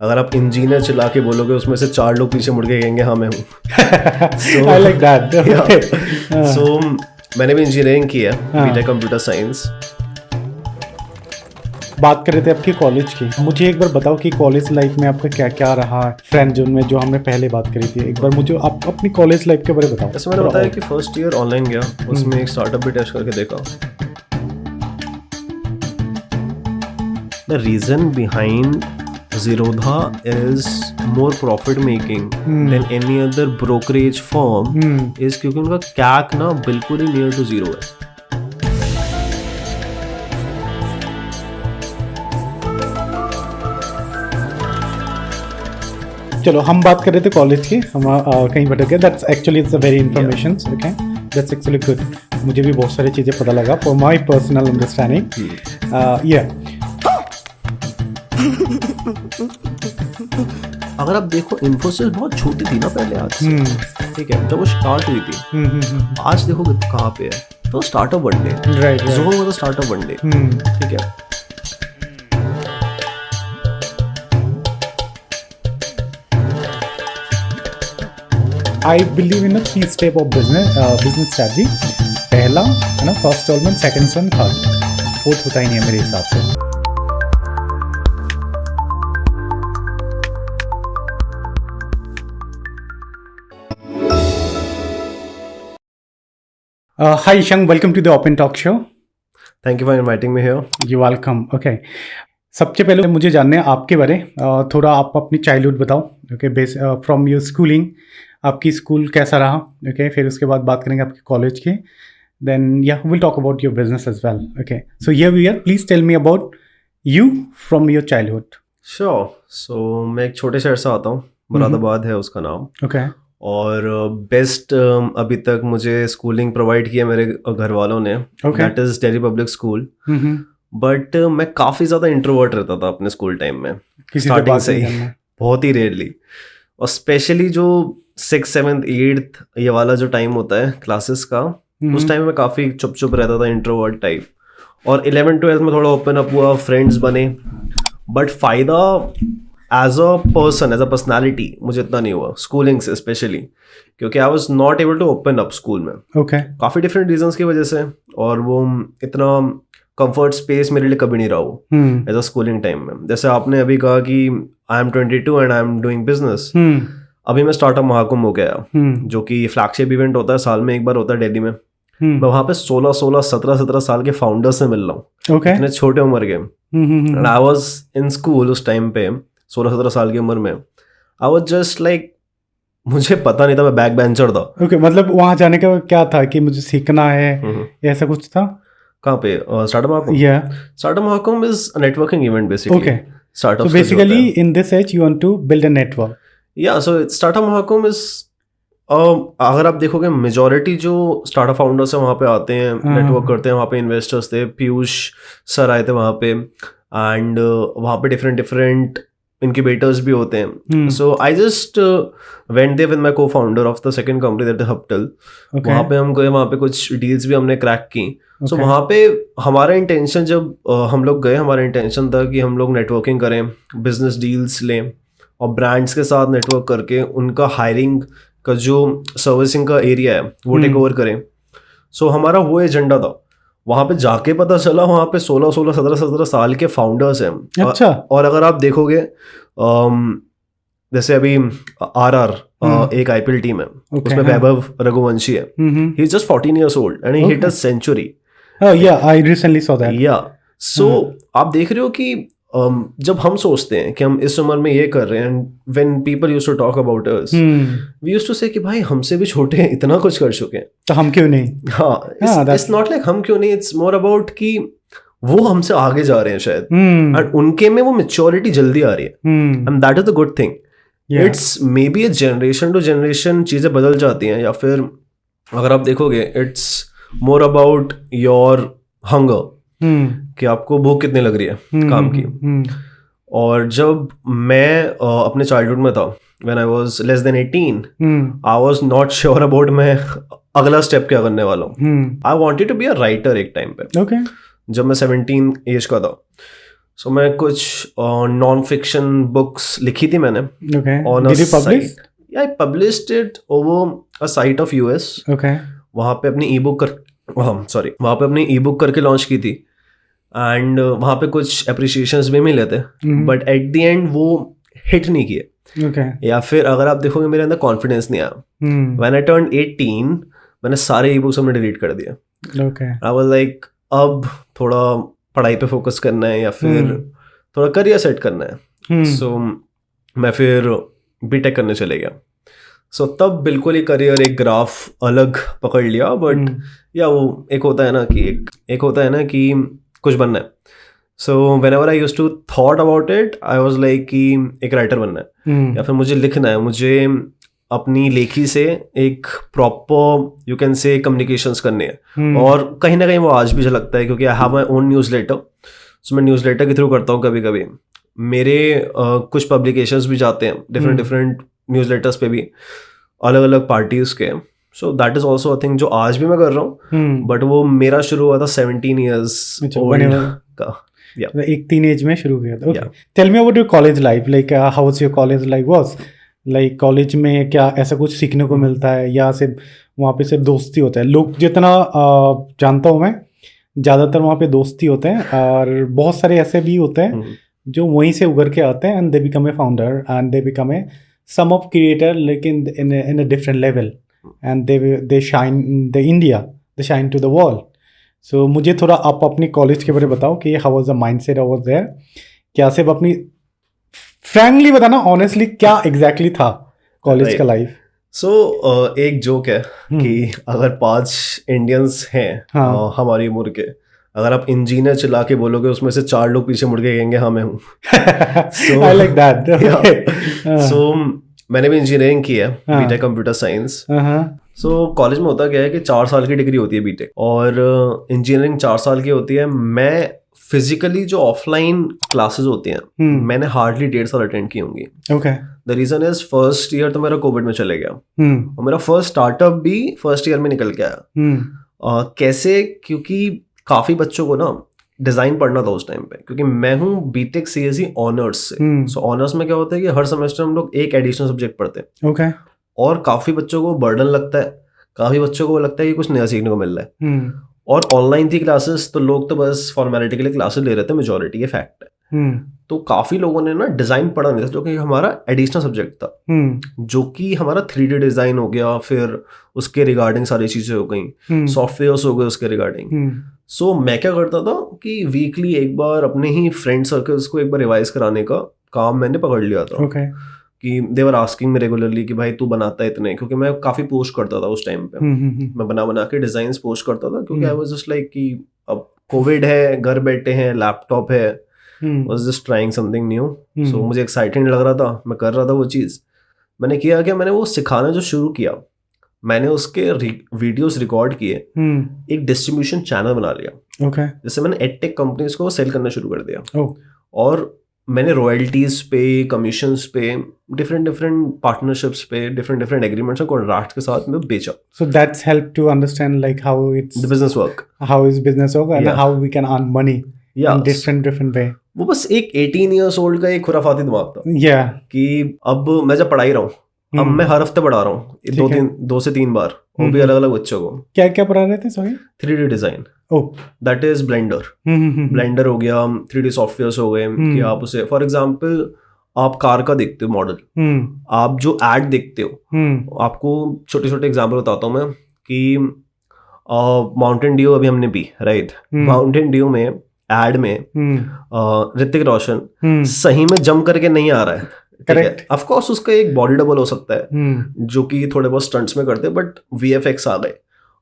अगर आप इंजीनियर चिल्ला के बोलोगे उसमें से 4 लोग पीछे मुड़ के कहेंगे हाँ मैं हूँ. I like that. Okay. So मैंने भी इंजीनियरिंग की है, बीटेक कंप्यूटर साइंस. बात कर रहे थे आपकी कॉलेज की. मुझे एक बार बताओ कि कॉलेज लाइफ में आपका क्या क्या रहा, फ्रेंड जोन में जो हमने पहले बात करी थी. एक बार मुझे आप अपनी कॉलेज लाइफ के बारे में बताओ. जैसे मैंने बताया कि फर्स्ट ईयर ऑनलाइन गया, उसमें एक स्टार्टअप भी टेस्ट करके देखा. The reason behind Zerodha is more profit making than any other brokerage firm is क्योंकि उनका CAC ना बिल्कुल ही near to zero है. चलो हम बात कर रहे थे कॉलेज की, हम कहीं भटक गए. That's actually it's a very information. Okay, that's actually good. मुझे भी बहुत सारी चीज़ें पता लगा फॉर माई पर्सनल अंडरस्टैंडिंग. या अगर आप देखो इन्फोसिस बहुत छोटी थी ना पहले आज से, ठीक है, जब वो स्टार्ट हुई थी. आज देखो कहाँ पे है, तो startup one day. Right. Zone वाला स्टार्टअप वन डे. ठीक है. I believe in a 3 step of business strategy. पहला है ना first instalment, second instalment, third, fourth होता ही नहीं है मेरे हिसाब से. Hi Ishang, welcome to the Open Talk Show. Thank you for inviting me here. You're welcome. Okay. सबसे पहले मुझे जानना है आपके बारे, थोड़ा आप अपनी चाइल्डहुड बताओ. Okay, base from your schooling, आपकी स्कूल कैसा रहा. ओके, फिर उसके बाद बात करेंगे आपकी कॉलेज की. Then yeah will talk about your business as well. Okay, so here we are. Please tell me about you from your childhood. Sure. So मैं एक छोटे शहर से आता हूँ, मुरादाबाद है उसका नाम. ओके. और बेस्ट अभी तक मुझे स्कूलिंग प्रोवाइड किया मेरे घर वालों ने. That is Delhi public school. But मैं काफ़ी ज़्यादा इंट्रोवर्ट रहता था अपने स्कूल टाइम में, स्टार्टिंग से ही, बहुत ही रेयरली. और स्पेशली जो 6th 7th 8th ये वाला जो टाइम होता है क्लासेस का, उस टाइम में काफ़ी चुप रहता था, इंट्रोवर्ट टाइप. और 11th 12th में थोड़ा ओपन अप हुआ, फ्रेंड्स बने. बट फ़ायदा as a person, as a personality मुझे इतना नहीं हुआ स्कूलिंग से, स्पेशली क्योंकि I was not able to open up school में. ओके. काफ़ी डिफरेंट रीजंस की वजह से. और वो इतना कंफर्ट स्पेस मेरे लिए कभी नहीं रहा वो एज अ स्कूलिंग टाइम में. जैसे आपने अभी कहा कि I am 22 and I am doing business. अभी मैं स्टार्टअप महाकुंभ हो गया, जो कि फ्लैगशिप इवेंट होता है, साल में एक बार होता है दिल्ली में. मैं वहाँ पे 16 17 साल के फाउंडर्स से मिल रहा हूँ. Okay. इतने छोटे उम्र के. And I was in school उस टाइम पे 16-17 साल की उम्र में. आई वाज जस्ट लाइक, मुझे पता नहीं था, मैं बैक बेंचर था. ओके, मतलब वहाँ जाने का क्या था कि मुझे सीखना है, ऐसा कुछ था? कहाँ पे? Startup Mahakumbh. Startup Mahakumbh is a networking event basically. Okay. Startup so basically in this age you want to build a network. या सो स्टार्टअप महाकुंभ इज, अगर आप देखोगे मेजॉरिटी जो स्टार्टअप फाउंडर्स हैं वहाँ पे आते हैं, नेटवर्क करते हैं. वहाँ पे इन्वेस्टर्स थे, पीयूष सर आए थे वहाँ पे. एंड वहाँ पे डिफरेंट incubators भी होते हैं. So I just went there with my co-founder of the second company, that is Hubtel. वहाँ पे हम गए, वहाँ पे कुछ डील्स भी हमने क्रैक की. So वहाँ पे हमारा इंटेंशन, जब हम लोग गए, हमारा इंटेंशन था कि हम लोग नेटवर्किंग करें, बिजनेस डील्स लें और ब्रांड्स के साथ नेटवर्क करके उनका हायरिंग का जो सर्विसिंग का एरिया है वो टेक ओवर करें. सो हमारा वो एजेंडा था. वहाँ पे जाके पता चला वहाँ पे 17 साल के फाउंडर्स हैं. अच्छा. और अगर आप देखोगे जैसे अभी RR एक IPL टीम है, उसमें वैभव रघुवंशी है. He is just 14 years old and he hit a century. Yeah, I recently saw that. Yeah. So आप देख रहे हो कि जब हम सोचते हैं कि हम इस उम्र में ये कर रहे हैं, when people used to talk about us, we used to say कि भाई हमसे भी छोटे हैं, इतना कुछ कर चुके हैं, तो हम क्यों नहीं. हाँ, it's not like हम क्यों नहीं, it's more about कि वो हमसे आगे जा रहे हैं शायद, और उनके में वो मेच्योरिटी जल्दी आ रही है. and that is the good thing. It's maybe a generation to generation चीज़ें बदल जाती हैं, या फिर अगर आप देखोगे it's more about your hunger, कि आपको भूख कितनी लग रही है काम की. और जब मैं अपने चाइल्डहुड में था, when I was less than 18, I was not sure about मैं अगला स्टेप क्या करने वाला हूँ. I wanted to be a writer एक टाइम पे. Okay. जब मैं 17 एज का था, सो मैं कुछ नॉन फिक्शन बुक्स लिखी थी मैंने Okay. on a Did you publish? site. Yeah, I published it over a site of US. Okay. वहाँ पे अपनी ई बुक वहाँ पे अपनी ई बुक करके लॉन्च की थी एंड वहाँ पे कुछ अप्रिसिएशंस भी मिले थे बट एट द एंड वो हिट नहीं किए Okay. या फिर अगर आप देखोगे मेरे अंदर कॉन्फिडेंस नहीं आया व्हेन आई टर्न 18 मैंने सारे ई बुक्स हमने डिलीट कर दिए Okay. आई वाज लाइक अब थोड़ा पढ़ाई पे फोकस करना है या फिर थोड़ा करियर सेट करना है सो मैं फिर बीटेक करने चले गया सो तब बिल्कुल ही करियर एक ग्राफ अलग पकड़ लिया बट या वो एक होता है ना कि कुछ बनना है so whenever I used to thought about it I was like कि एक राइटर बनना है या फिर मुझे लिखना है मुझे अपनी लेखी से एक प्रॉपर यू कैन से कम्युनिकेशंस करने हैं और कहीं ना कहीं वो आज भी झलकता है क्योंकि I have my own newsletter so मैं न्यूज़लेटर के थ्रू करता हूँ कभी कभी मेरे कुछ पब्लिकेशंस भी जाते हैं डिफरेंट न्यूज़लेटर्स पे भी अलग अलग पार्टीज के सो that is also a thing जो आज भी मैं कर रहा हूँ बट वो मेरा शुरू हुआ था 17 ईयर्स का एक टीनेज में शुरू किया था okay tell me about your college life like how was your college life was like college में क्या ऐसा कुछ सीखने को मिलता है या सिर्फ वहाँ पे सिर्फ दोस्ती होता है लोग जितना जानता हूँ मैं ज़्यादातर वहाँ पे दोस्ती होते हैं और बहुत सारे ऐसे भी होते हैं जो वहीं से उभर के आते हैं and they become a founder and they become a some of creator लेकिन in a different level and they shine the India they shine to the world so मुझे थोड़ा आप अपनी कॉलेज के बारे में बताओ कि how was the mindset over there क्या सिर्फ अपनी फ्रैंकली बताना ऑनेस्टली क्या एग्जैक्टली था कॉलेज का लाइफ सो एक जोक है कि अगर 5 इंडियंस हैं हमारी उम्र के अगर आप इंजीनियर चिल्ला के बोलोगे उसमें से 4 लोग पीछे मुड़ के कहेंगे हाँ मैं हूँ आई लाइक दैट सो मैंने भी इंजीनियरिंग की है BTech computer science so college में होता क्या है कि 4 साल की डिग्री होती है बीटेक और इंजीनियरिंग 4 साल की होती है मैं फिजिकली जो ऑफलाइन क्लासेस होती हैं मैंने हार्डली 1.5 साल अटेंड की होंगी the reason is first year तो मेरा कोविड में चले गया और मेरा फर्स्ट स्टार्टअप भी फर्स्ट ईयर में निकल के आया कैसे क्योंकि काफी बच्चों को ना डिजाइन पढ़ना था उस टाइम पे क्योंकि मैं हूँ बीटेक सीएसई ऑनर्स से सो ऑनर्स में क्या होता है कि हर सेमेस्टर हम लोग एक एडिशनल सब्जेक्ट पढ़ते हैं और काफी बच्चों को बर्डन लगता है काफी बच्चों को लगता है कि कुछ नया सीखने को मिल रहा है और ऑनलाइन थी क्लासेस तो लोग तो बस फॉर्मेलिटी के लिए क्लासेस ले रहे थे मेजोरिटी ये फैक्ट है तो काफी लोगों ने ना डिजाइन पढ़ा नहीं था जो कि हमारा एडिशनल सब्जेक्ट था जो कि हमारा 3D डिजाइन हो गया फिर उसके रिगार्डिंग सारी चीजें हो गई सॉफ्टवेयर्स हो गए उसके रिगार्डिंग सो मैं क्या करता था कि वीकली एक बार अपने ही फ्रेंड सर्कल्स को एक बार रिवाइज कराने का काम मैंने पकड़ लिया था कि दे वर आस्किंग मी रेगुलरली कि भाई तू बनाता है इतने क्योंकि मैं काफी पोस्ट करता था उस टाइम पे मैं बना के डिजाइन्स पोस्ट करता था क्योंकि आई वाज जस्ट लाइक कि अब कोविड है घर बैठे हैं लैपटॉप है was just trying something new so मुझे एक्साइटिंग लग रहा था मैं कर रहा था वो चीज़ मैंने किया क्या मैंने वो सिखाना जो शुरू किया मैंने उसके वीडियोस रिकॉर्ड किए एक डिस्ट्रीब्यूशन चैनल बना लिया जैसे मैंने एडटेक कंपनीज को सेल करना शुरू कर दिया और मैंने रॉयल्टीज पे कमीशंस पे डिफरेंट पार्टनरशिप्स पे डिफरेंट एग्रीमेंट्स और कॉन्ट्रैक्ट के साथ में बेचा so that's help to understand like how it's the business work how is business work and how we can earn money in different way वो बस एक 18 इयर्स ओल्ड का एक खुराफाती दिमाग था कि अब मैं जब पढ़ा ही रहा हूँ अब मैं हर हफ्ते पढ़ा रहा हूँ 2 से 3 बार वो भी अलग अलग बच्चों को क्या क्या पढ़ा रहे थे sorry 3D design that is blender हो गया 3D सॉफ्टवेयर हो गए कि आप उसे फॉर एग्जांपल आप कार का देखते हो मॉडल आप जो एड देखते हो आपको छोटे छोटे एग्जांपल बताता हूँ मैं कि माउंटेन ड्यू अभी हमने पी राइट माउंटेन ड्यू में एड में ऋतिक रोशन सही में जम करके नहीं आ रहा है करेक्ट ऑफ कोर्स उसका एक बॉडी डबल हो सकता है जो कि थोड़े बहुत स्टंट्स में करते हैं बट VFX आ गए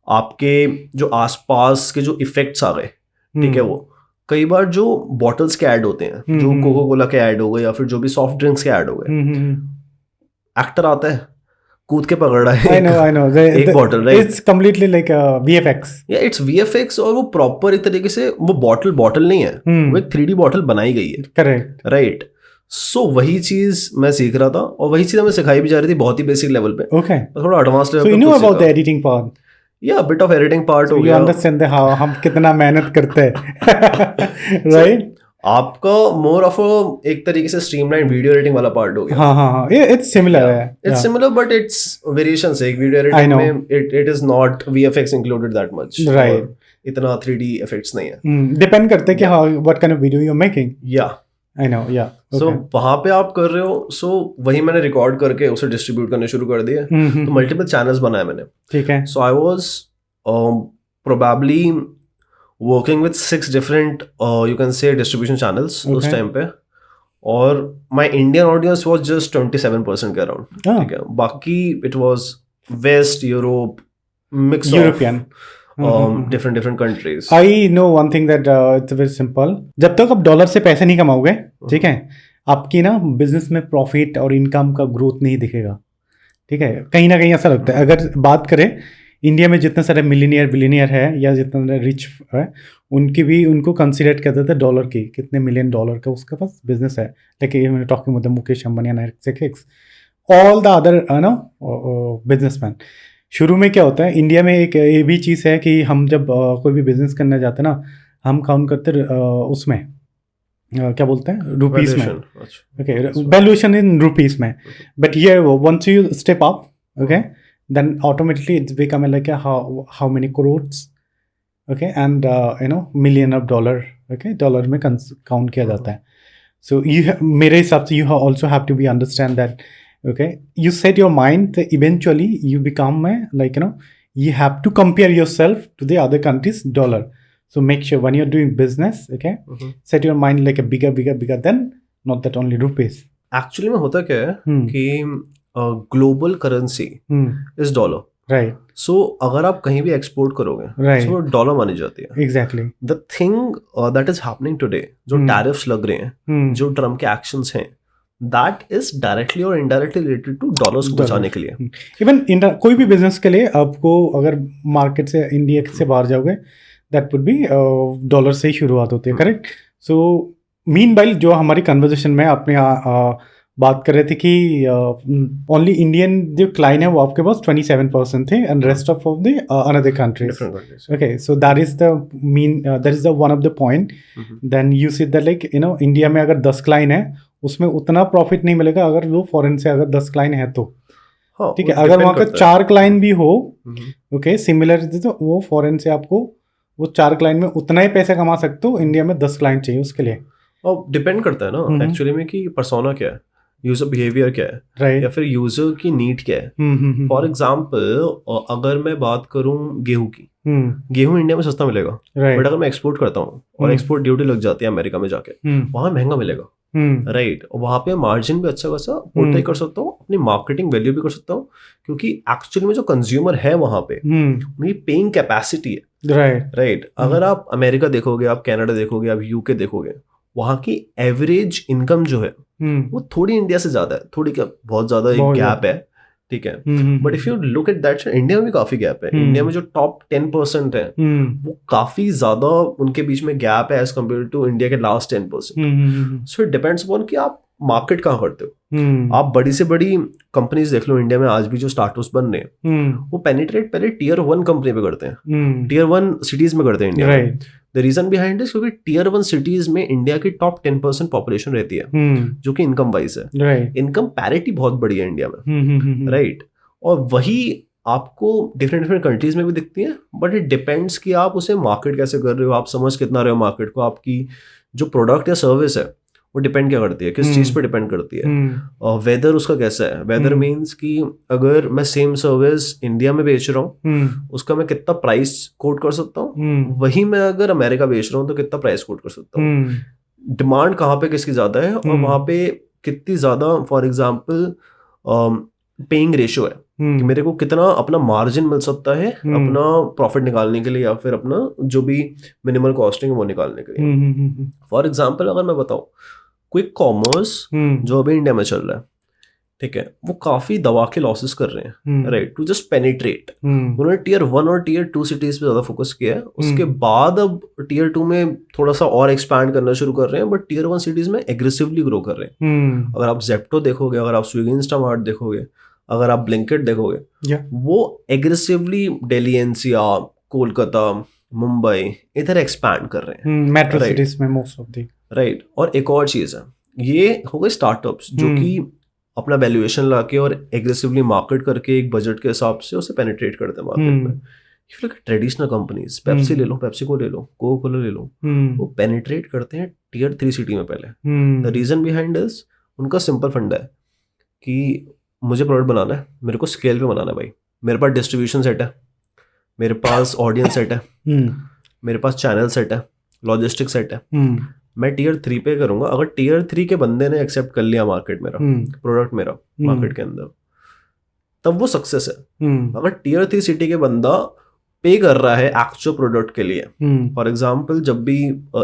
आपके जो आसपास के जो इफेक्ट्स आ गए ठीक है वो कई बार जो बॉटल्स के ऐड होते हैं जो कोका कोला के ऐड हो गए या फिर जो भी सॉफ्ट ड्रिंक्स के ऐड हो गए एक्टर आता है कूद के पकड़ रहा है I know. एक bottle right It's completely like VFX. Yeah, it's VFX और वो प्रॉपर एक तरीके से वो बॉटल नहीं है वो एक 3D बॉटल बनाई गई है करेक्ट राइट सो वही चीज मैं सीख रहा था और वही चीज हमें सिखाई भी जा रही थी बहुत ही बेसिक लेवल पे ओके थोड़ा एडवांस लेवल पे. So you know about the editing part? Yeah, bit of editing part हो गया. You understand how हम कितना मेहनत करते हैं, right? आपका मोर ऑफ एक तरीके से स्ट्रीमलाइन वीडियो एडिटिंग वाला पार्ट हो गया. हाँ, इट्स सिमिलर है. It's similar, but it's variations है. Video I editing know. में it is not VFX included that much. Right. और इतना 3D effects नहीं है. डिपेंड करते हैं कि हाँ what kind of video you are making. Yeah. I know. या So वहाँ पे आप कर रहे हो. So वही मैंने रिकॉर्ड करके उसे डिस्ट्रीब्यूट करने शुरू कर दिए. तो मल्टीपल चैनल्स बनाए मैंने. ठीक है. So I was probably working with 6 different you can say distribution channels उस टाइम पे. और my Indian audience was just 27% के अराउंड. ठीक है. बाकी it was West Europe mix European. of different countries. I know one thing that it's very simple. जब तक आप डॉलर से पैसे नहीं कमाओगे, ठीक है, आपकी ना बिजनेस में प्रॉफिट और इनकम का ग्रोथ नहीं दिखेगा. ठीक है. कहीं ना कहीं ऐसा लगता है. अगर बात करें इंडिया में जितने सारे बिलियनियर है या जितने रिच है, उनको कंसिडर करते थे डॉलर की, कितने मिलियन डॉलर का उसके पास बिजनेस है. लेकिन talking with Mukesh Ambani and all the other businessman. शुरू में क्या होता है इंडिया में, एक ये भी चीज़ है कि हम जब कोई भी बिजनेस करने जाते हैं ना, हम काउंट करते उसमें क्या बोलते हैं रुपीस में. ओके. वैल्यूएशन इन रुपीस में. But here once you step up, okay, then automatically it's become like how many crores, okay, and million of dollar, okay, dollar में count किया जाता है. So मेरे हिसाब से you also have to be understand that, okay, you set your mind that eventually you become you have to compare yourself to the other countries' dollar. So make sure when you're doing business, okay, set your mind like a bigger than not that only rupees. Actually में होता क्या है कि global currency is dollar. Right. So अगर आप कहीं भी export करोगे, right, तो डॉलर मानी जाती है. Exactly. The thing that is happening today, जो टैरिफ्स लग रहे हैं, जो ट्रम्प के एक्शंस हैं, दैट इज डायरेक्टली और इनडायरेक्टली रिलेटेड टू डॉलर्स को बचाने के लिए. इवन कोई भी बिजनेस के लिए आपको अगर मार्केट से इंडिया से बाहर जाओगे, दैट वुड बी डॉलर से ही शुरुआत होती है. करेक्ट. सो मीनवाइल जो हमारी कन्वर्सेशन में आपने बात कर रहे थे कि ओनली इंडियन जो क्लाइंट है वो आपके पास 27% थे and rest of the another countries. Okay. So that is the one of the point. Then you see that like India में अगर 10 क्लाइंट है, उसमें उतना प्रॉफिट नहीं मिलेगा अगर वो फॉरेन से अगर 10 क्लाइंट है तो. ठीक है. अगर वहाँ का 4 क्लाइंट भी हो, ओके, सिमिलर, तो वो फॉरेन से आपको वो 4 क्लाइंट में उतना ही पैसा कमा सकते हो. इंडिया में 10 क्लाइंट चाहिए उसके लिए. और डिपेंड करता है ना एक्चुअली में कि पर्सोना क्या है, यूजर बिहेवियर क्या है, right, या फिर यूजर की नीड क्या है. फॉर एग्जाम्पल अगर मैं बात करूं गेहूं की, गेहूं इंडिया में सस्ता मिलेगा, बट अगर मैं एक्सपोर्ट करता हूँ और एक्सपोर्ट ड्यूटी लग जाती है अमेरिका में जाके, वहां महंगा मिलेगा. राइट. और वहां पे मार्जिन भी अच्छा खासा पोर्ट्रे कर सकता हूँ, अपनी मार्केटिंग वैल्यू भी कर सकता हूँ, क्योंकि एक्चुअली में जो कंज्यूमर है वहां पे उनकी पेइंग कैपेसिटी है. राइट. अगर आप अमेरिका देखोगे, आप कनाडा देखोगे, आप यूके देखोगे, वहाँ की एवरेज इनकम जो है वो थोड़ी इंडिया से ज्यादा है. थोड़ी क्या, बहुत ज्यादा एक गैप है. ठीक है. But if you look at that, India में भी काफी गैप है. इंडिया में जो टॉप 10% है वो काफी ज्यादा उनके बीच में गैप है एज कम्पेयर टू इंडिया के last 10%. So it depends upon कि आप मार्केट कहाँ करते हो. आप बड़ी से बड़ी कंपनीज देख लो इंडिया में, आज भी जो स्टार्टअप्स बन रहे हैं वो पेनिट्रेट पहले Tier 1 कंपनी पे करते हैं, Tier 1 सिटीज में करते हैं इंडिया में. द रीजन बिहाइंड दिस, क्योंकि Tier 1 सिटीज में इंडिया की टॉप 10% पॉपुलेशन रहती है, जो कि इनकम वाइज है. इनकम पैरिटी बहुत बड़ी है इंडिया में. राइट. और वही आपको डिफरेंट कंट्रीज में भी दिखती है. बट इट डिपेंड्स कि आप उसे मार्केट कैसे कर रहे हो, आप समझ कितना रहे हो मार्केट को, आपकी जो प्रोडक्ट या सर्विस है वो डिपेंड क्या करती है, किस चीज पे डिपेंड करती है. और वेदर उसका कैसा है. वेदर मीन्स कि अगर मैं सेम सर्विस इंडिया में बेच रहा हूँ, उसका मैं कितना प्राइस कोट कर सकता हूँ, वही मैं अगर अमेरिका बेच रहा हूँ तो कितना प्राइस कोट कर सकता हूँ. डिमांड कहाँ पे किसकी ज्यादा है और वहाँ पे कितनी ज्यादा, फॉर एग्जाम्पल पेइंग रेशियो है कि मेरे को कितना अपना मार्जिन मिल सकता है अपना प्रॉफिट निकालने के लिए, या फिर अपना जो भी मिनिमल कॉस्टिंग है वो निकालने के लिए. फॉर एग्जाम्पल अगर मैं बताऊँ, क्विक कॉमर्स जो अभी इंडिया में चल रहा है, ठीक है, वो काफी दबा के लॉसेस कर रहे हैं. राइट. टू जस्ट पेनिट्रेट, उन्होंने Tier 1 और Tier 2 सिटीज पे ज्यादा फोकस किया है. उसके बाद अब Tier 2 में थोड़ा सा और एक्सपैंड करना शुरू कर रहे हैं, बट Tier 1 सिटीज में एग्रेसिवली ग्रो कर रहे हैं. अगर आप जेप्टो देखोगे, अगर आप स्विगी इंस्टामार्ट देखोगे, अगर आप ब्लिंकिट देखोगे, वो एग्रेसिवली दिल्ली NCR, कोलकाता, मुंबई इधर एक्सपैंड कर रहे हैं. मेट्रो सिटीज में मोस्ट ऑफ द. राइट। और एक और चीज़ है, ये हो गए स्टार्टअप्स जो कि अपना वैल्यूएशन लाके और एग्रेसिवली मार्केट करके एक बजट के हिसाब से उसे पेनिट्रेट करते हैं मार्केट में। If like traditional companies, Pepsi ले लो, पेप्सी को ले लो, कोको कोला ले लो, वो पेनिट्रेट करते हैं टियर 3 सिटी में पहले। द रीजन बिहाइंड दिस, उनका सिंपल फंडा है कि मुझे प्रोडक्ट बनाना है, मेरे को स्केल पे बनाना है भाई। मेरे पास डिस्ट्रीब्यूशन सेट है, मेरे पास ऑडियंस सेट है, मेरे पास चैनल सेट है, लॉजिस्टिक सेट है। मैं टियर 3 पे करूंगा। अगर टियर 3 के बंदे ने एक्सेप्ट कर लिया मार्केट मेरा प्रोडक्ट, मेरा मार्केट के अंदर, तब वो सक्सेस है। अगर टियर 3 सिटी के बंदा पे कर रहा है एक्चुअल प्रोडक्ट के लिए, फॉर एग्जाम्पल जब भी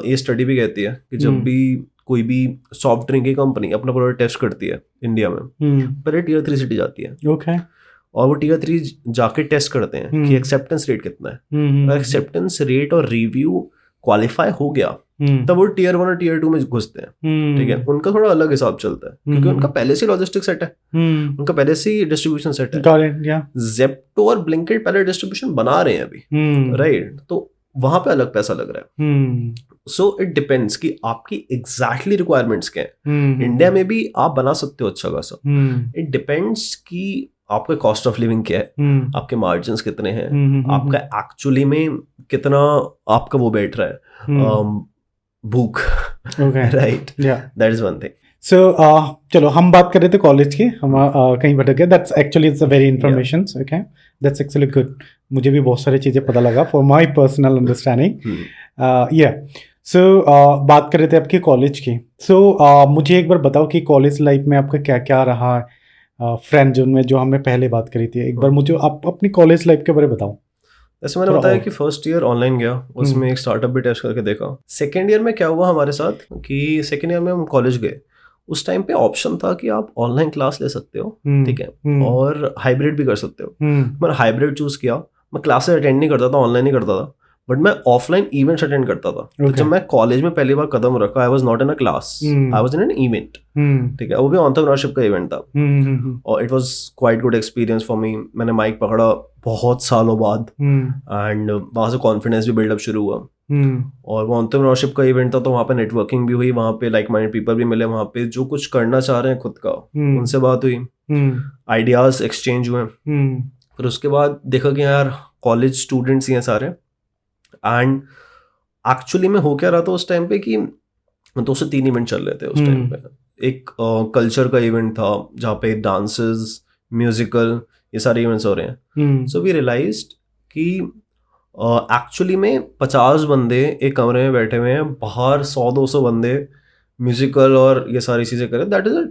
ये स्टडी भी कहती है कि जब भी कोई भी सॉफ्ट ड्रिंक की कंपनी अपना प्रोडक्ट टेस्ट करती है इंडिया में, पहले टियर 3 सिटी जाती है। और वो टियर 3 जाके टेस्ट करते हैं कि एक्सेप्टेंस रेट कितना है। एक्सेप्टेंस रेट और रिव्यू क्वालिफाई हो गया तब वो टियर 1 और टियर 2 में घुसते हैं। ठीक है, उनका थोड़ा अलग हिसाब चलता है क्योंकि उनका पहले से लॉजिस्टिक सेट है, उनका पहले से डिस्ट्रीब्यूशन सेट है। ज़ेप्टो और ब्लिंकिट पहले डिस्ट्रीब्यूशन बना रहे हैं अभी, राइट। तो वहां पे अलग पैसा लग रहा है। सो इट डिपेंड्स कि आपकी एग्जैक्टली रिक्वायरमेंट्स क्या है। इंडिया में भी आप बना सकते हो अच्छा खासा। इट डिपेंड्स कि आपका कॉस्ट ऑफ लिविंग क्या है, आपके मार्जिन्स कितने हैं, आपका एक्चुअली में कितना आपका वो बैठ रहा है भूख, right. That is one thing. So चलो हम बात कर रहे थे कॉलेज की, हम कहीं भटक गए। That's actually it's a very information, okay, that's actually good. मुझे भी बहुत सारी चीज़ें पता लगा फॉर माई पर्सनल अंडरस्टैंडिंग। या सो बात कर रहे थे आपकी कॉलेज की। सो मुझे एक बार बताओ कि कॉलेज लाइफ में आपका क्या क्या रहा है, फ्रेंड जोन में जो हमने पहले बात करी थी। एक बार मुझे आप अपनी कॉलेज लाइफ के बारे में बताओ। जैसे मैंने बताया कि फर्स्ट ईयर ऑनलाइन गया, उसमें एक स्टार्टअप भी टेस्ट करके देखा। सेकेंड ईयर में क्या हुआ हमारे साथ कि सेकेंड ईयर में हम कॉलेज गए, उस टाइम पे ऑप्शन था कि आप ऑनलाइन क्लास ले सकते हो, ठीक है, और हाइब्रिड भी कर सकते हो। मैंने हाइब्रिड चूज किया। मैं क्लासेस अटेंड नहीं करता था, ऑनलाइन ही करता था, बट मैं ऑफलाइन इवेंट्स अटेंड करता था। तो जब मैं कॉलेज में पहली बार कदम रखा, I was not in a class, I was in an event, ठीक है, वो भी एंटरप्रेन्योरशिप का इवेंट था। और it was quite good experience for me. मैंने माइक पकड़ा बहुत सालों बाद, एंड वहाँ से कॉन्फिडेंस भी बिल्डअप शुरू हुआ। और वो एंटरप्रेन्योरशिप का इवेंट था, तो वहाँ पे नेटवर्किंग भी हुई, वहाँ पे लाइक माइंडेड पीपल भी मिले, वहाँ पे जो कुछ करना चाह रहे हैं खुद का उनसे बात हुई, आइडियाज एक्सचेंज हुए। फिर उसके बाद देखा कि यार कॉलेज स्टूडेंट्स ही हैं सारे, एंड एक्चुअली में हो क्या रहा था उस टाइम पे कि 2 से 3 इवेंट चल रहे थे उस टाइम पे। एक कल्चर का इवेंट था जहाँ पे डांसेस, म्यूजिकल, ये सारे इवेंट्स हो रहे हैं। सो वी रियलाइज्ड कि एक्चुअली में 50 बंदे एक कमरे में बैठे हुए हैं, बाहर 100-200 बंदे म्यूजिकल और ये सारी चीज़ें करें। That is a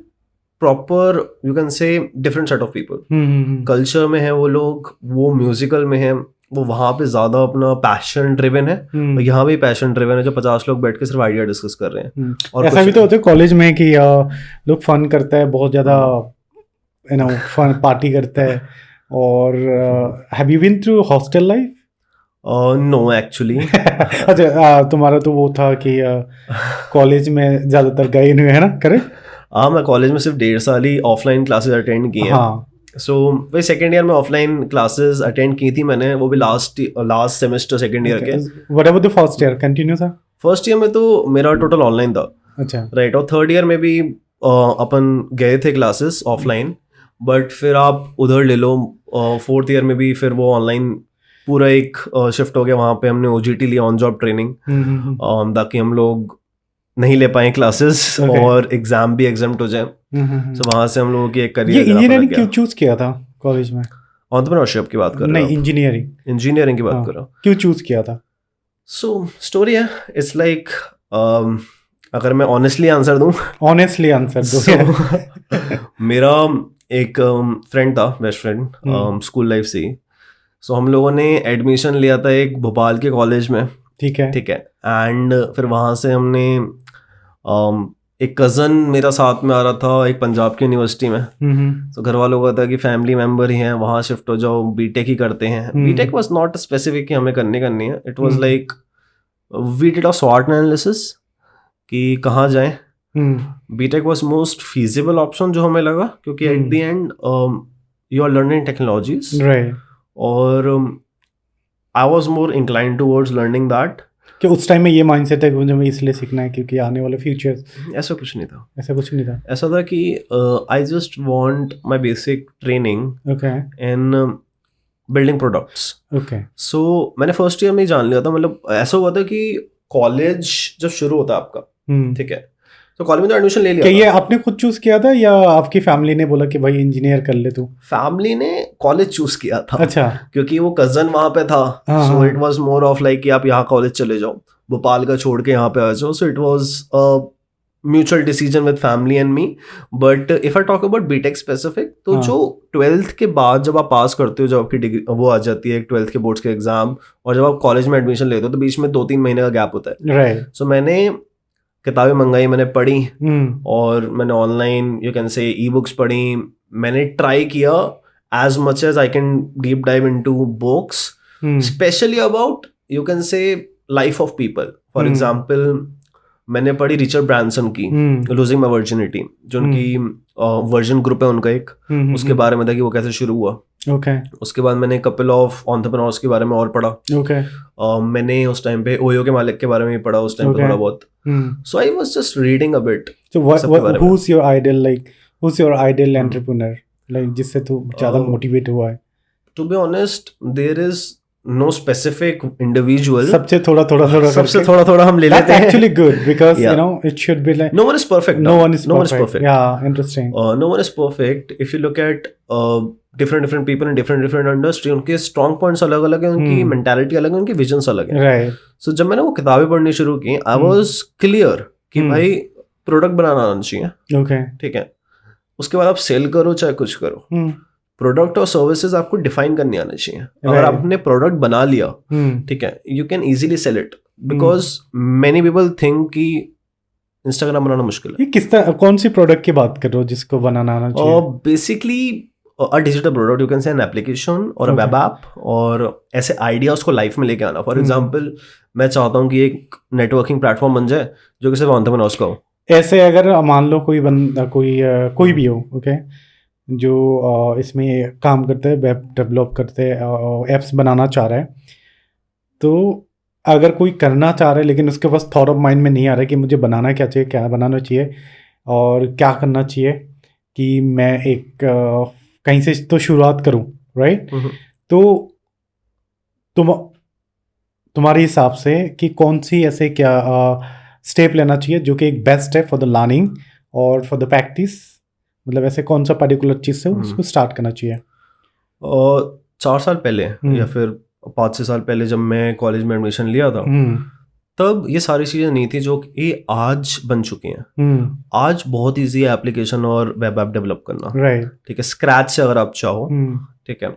proper, you can से, different set of people. Culture में है वो लोग, वो म्यूजिकल में है, वो वहाँ पे ज़्यादा अपना पैशन ड्रिवन है, और यहाँ भी पैशन ड्रिवन है, जो 50 लोग बैठ के सिर्फ आइडिया डिस्कस कर रहे हैं। और ऐसा भी तो होता है कॉलेज में कि लोग फन करते हैं बहुत ज़्यादा, यू नो, फन पार्टी करते हैं। और have you been through hostel life? No actually. अच्छा, तुम्हारा तो वो था कि कॉलेज में ज़्यादातर गए नहीं है ना, करेक्ट? हाँ, मैं कॉलेज में सिर्फ 1.5 साल ही ऑफलाइन क्लासेस अटेंड की हैं। हाँ। सो वही सेकेंड ईयर में ऑफलाइन क्लासेस अटेंड की थी मैंने, वो भी लास्ट सेमेस्टर सेकेंड ईयर के। What about the first year, continue था? फर्स्ट ईयर में तो मेरा टोटल ऑनलाइन था। अच्छा, राइट। और थर्ड ईयर में भी अपन गए थे क्लासेस ऑफलाइन, बट फिर आप उधर ले लो, फोर्थ ईयर में भी फिर वो ऑनलाइन पूरा एक शिफ्ट हो गया। वहाँ पे हमने OJT लिया, ऑन जॉब ट्रेनिंग, ताकि हम लोग नहीं ले पाए क्लासेस और एग्जाम भी एग्जाम्प्ट हो जाए। सो वहाँ से हम लोगों की एक करियर। ये इंजीनियरिंग क्यों चूज किया था कॉलेज में? एंटरप्रेन्योरशिप की बात कर रहा हूँ? नहीं, इंजीनियरिंग की बात कर रहा हूँ। क्यों चूज किया था? सो स्टोरी है, इट्स लाइक, अगर मैं ऑनेस्टली आंसर दूँ, मेरा एक फ्रेंड था, बेस्ट फ्रेंड, स्कूल लाइफ से ही। सो हम लोगों ने एडमिशन लिया था एक भोपाल के कॉलेज में, ठीक है, एंड फिर वहाँ से हमने एक कज़न मेरा साथ में आ रहा था एक पंजाब की यूनिवर्सिटी में। तो घर वालों का था कि फैमिली मेम्बर ही हैं, वहाँ शिफ्ट हो जाओ, बीटेक ही करते हैं। बीटेक वाज नॉट स्पेसिफिक कि हमें करनी है, it was like we did a स्वॉट एनालिसिस कि कहाँ जाएं। BTech was most feasible option जो हमें लगा, क्योंकि at the end you are learning technologies, और I was more inclined towards learning that. कि उस टाइम में ये माइंडसेट है कि मुझे इसलिए सीखना है क्योंकि आने वाले फ्यूचर? ऐसा कुछ नहीं था। ऐसा कुछ नहीं था। ऐसा था कि I just want my basic training okay in building products. Okay so मैंने फर्स्ट ईयर में ही जान लिया था, मतलब ऐसा हुआ था कि कॉलेज जब शुरू होता है आपका, ठीक है, तो कॉलेज में तो एडमिशन ले क्या लिया ये था। आपने खुद चूज किया था या आपकी फैमिली ने बोला कि भाई इंजीनियर कर ले तू? फैमिली ने कॉलेज चूज किया था, अच्छा क्योंकि वो कजन वहां पे था। हाँ, सो हाँ। It was more of like कि आप यहाँ कॉलेज चले जाओ, भोपाल का छोड़ के यहाँ पे आ जाओ। So it was a mutual decision with family and me. But if I talk about BTech specific, तो हाँ। जो 12th के बाद जब आप पास करते हो, जब आपकी डिग्री वो आ जाती है 12th के बोर्ड्स के एग्जाम, और जब आप कॉलेज में एडमिशन लेते हो, तो बीच में 2-3 महीने का गैप होता है। राइट सो मैंने किताबें मंगाई, मैंने पढ़ी, हम्म और मैंने ऑनलाइन यू कैन से ई बुक्स पढ़ी। मैंने ट्राई किया as much as I can deep dive into books, specially about you can say life of people. For example मैंने पढ़ी रिचर्ड ब्रांसन की लूजिंग माय वर्जिनिटी, जो उनकी वर्जन ग्रुप है उनका एक, उसके बारे में था कि वो कैसे शुरू हुआ। ओके उसके बाद मैंने कपल ऑफ एंटरप्रेन्योर्स के बारे में और पढ़ा। ओके मैंने उस टाइम पे ओयो के मालिक के बारे में भी पढ़ा उस टाइम पे थोड़ा बहुत। So I was just reading a bit. So सबके बारे में। who's your idol, like who's your ideal entrepreneur, like जिससे तू ज़्यादा मोटिवेट हुआ है? To be honest there is no specific individual. सबसे थोड़ा सबसे थोड़ा थोड़ा हम ले That's लेते हैं। actually good because Yeah. you know it should be like No one is perfect. no one is No one is perfect. perfect. Yeah, interesting. No one is perfect. If you look at different people in different industry, उनके strong points अलग अलग हैं, उनकी mentality अलग है, उनकी visions अलग हैं। Right. So जब मैंने वो किताबें पढ़नी शुरू की, I was clear कि भाई प्रोडक्ट बनाना आना चाहिए, Okay. ठीक है, उसके बाद आप सेल करो चाहे कुछ करो, प्रोडक्ट और सर्विसेज आपको डिफाइन करनी आनी चाहिए। अगर आपने प्रोडक्ट बना लिया, ठीक है, you can easily sell it, because many people think कि इंस्टाग्राम बनाना मुश्किल है। ये किस तरह कौन सी प्रोडक्ट की बात कर रहे हो जिसको बनाना आना चाहिए? Basically a digital product, you can से एन एप्लीकेशन और अ वेब ऐप, और ऐसे आइडियाज को लाइफ में लेके आना। फॉर एग्जांपल मैं चाहता हूँ कि एक नेटवर्किंग प्लेटफॉर्म बन जाए जो कि सिर्फ एंटरप्रेन्योर्स का हो। ऐसे अगर मान लो कोई बंदा कोई भी हो, ओके, जो इसमें काम करते हैं, वेब डेवलप करते हैं, एप्स बनाना चाह रहा है, तो अगर कोई करना चाह रहा है लेकिन उसके पास थॉट ऑफ माइंड में नहीं आ रहा है कि मुझे बनाना क्या चाहिए, क्या बनाना चाहिए और क्या करना चाहिए कि मैं एक कहीं से तो शुरुआत करूं, राइट? तो तुम्हारे हिसाब से कि कौन सी ऐसे क्या स्टेप लेना चाहिए जो कि एक बेस्ट है फॉर द लर्निंग और फॉर द प्रैक्टिस, मतलब ऐसे कौन सा पर्टिकुलर चीज़ से उसको स्टार्ट करना चाहिए? 4 साल पहले या फिर 5-6 साल पहले जब मैं कॉलेज में एडमिशन लिया था, तब ये सारी चीज़ें नहीं थी जो कि आज बन चुकी हैं। आज बहुत ईजी है एप्लीकेशन और वेब ऐप डेवलप करना, राइट? ठीक है, स्क्रैच से अगर आप चाहो, ठीक है।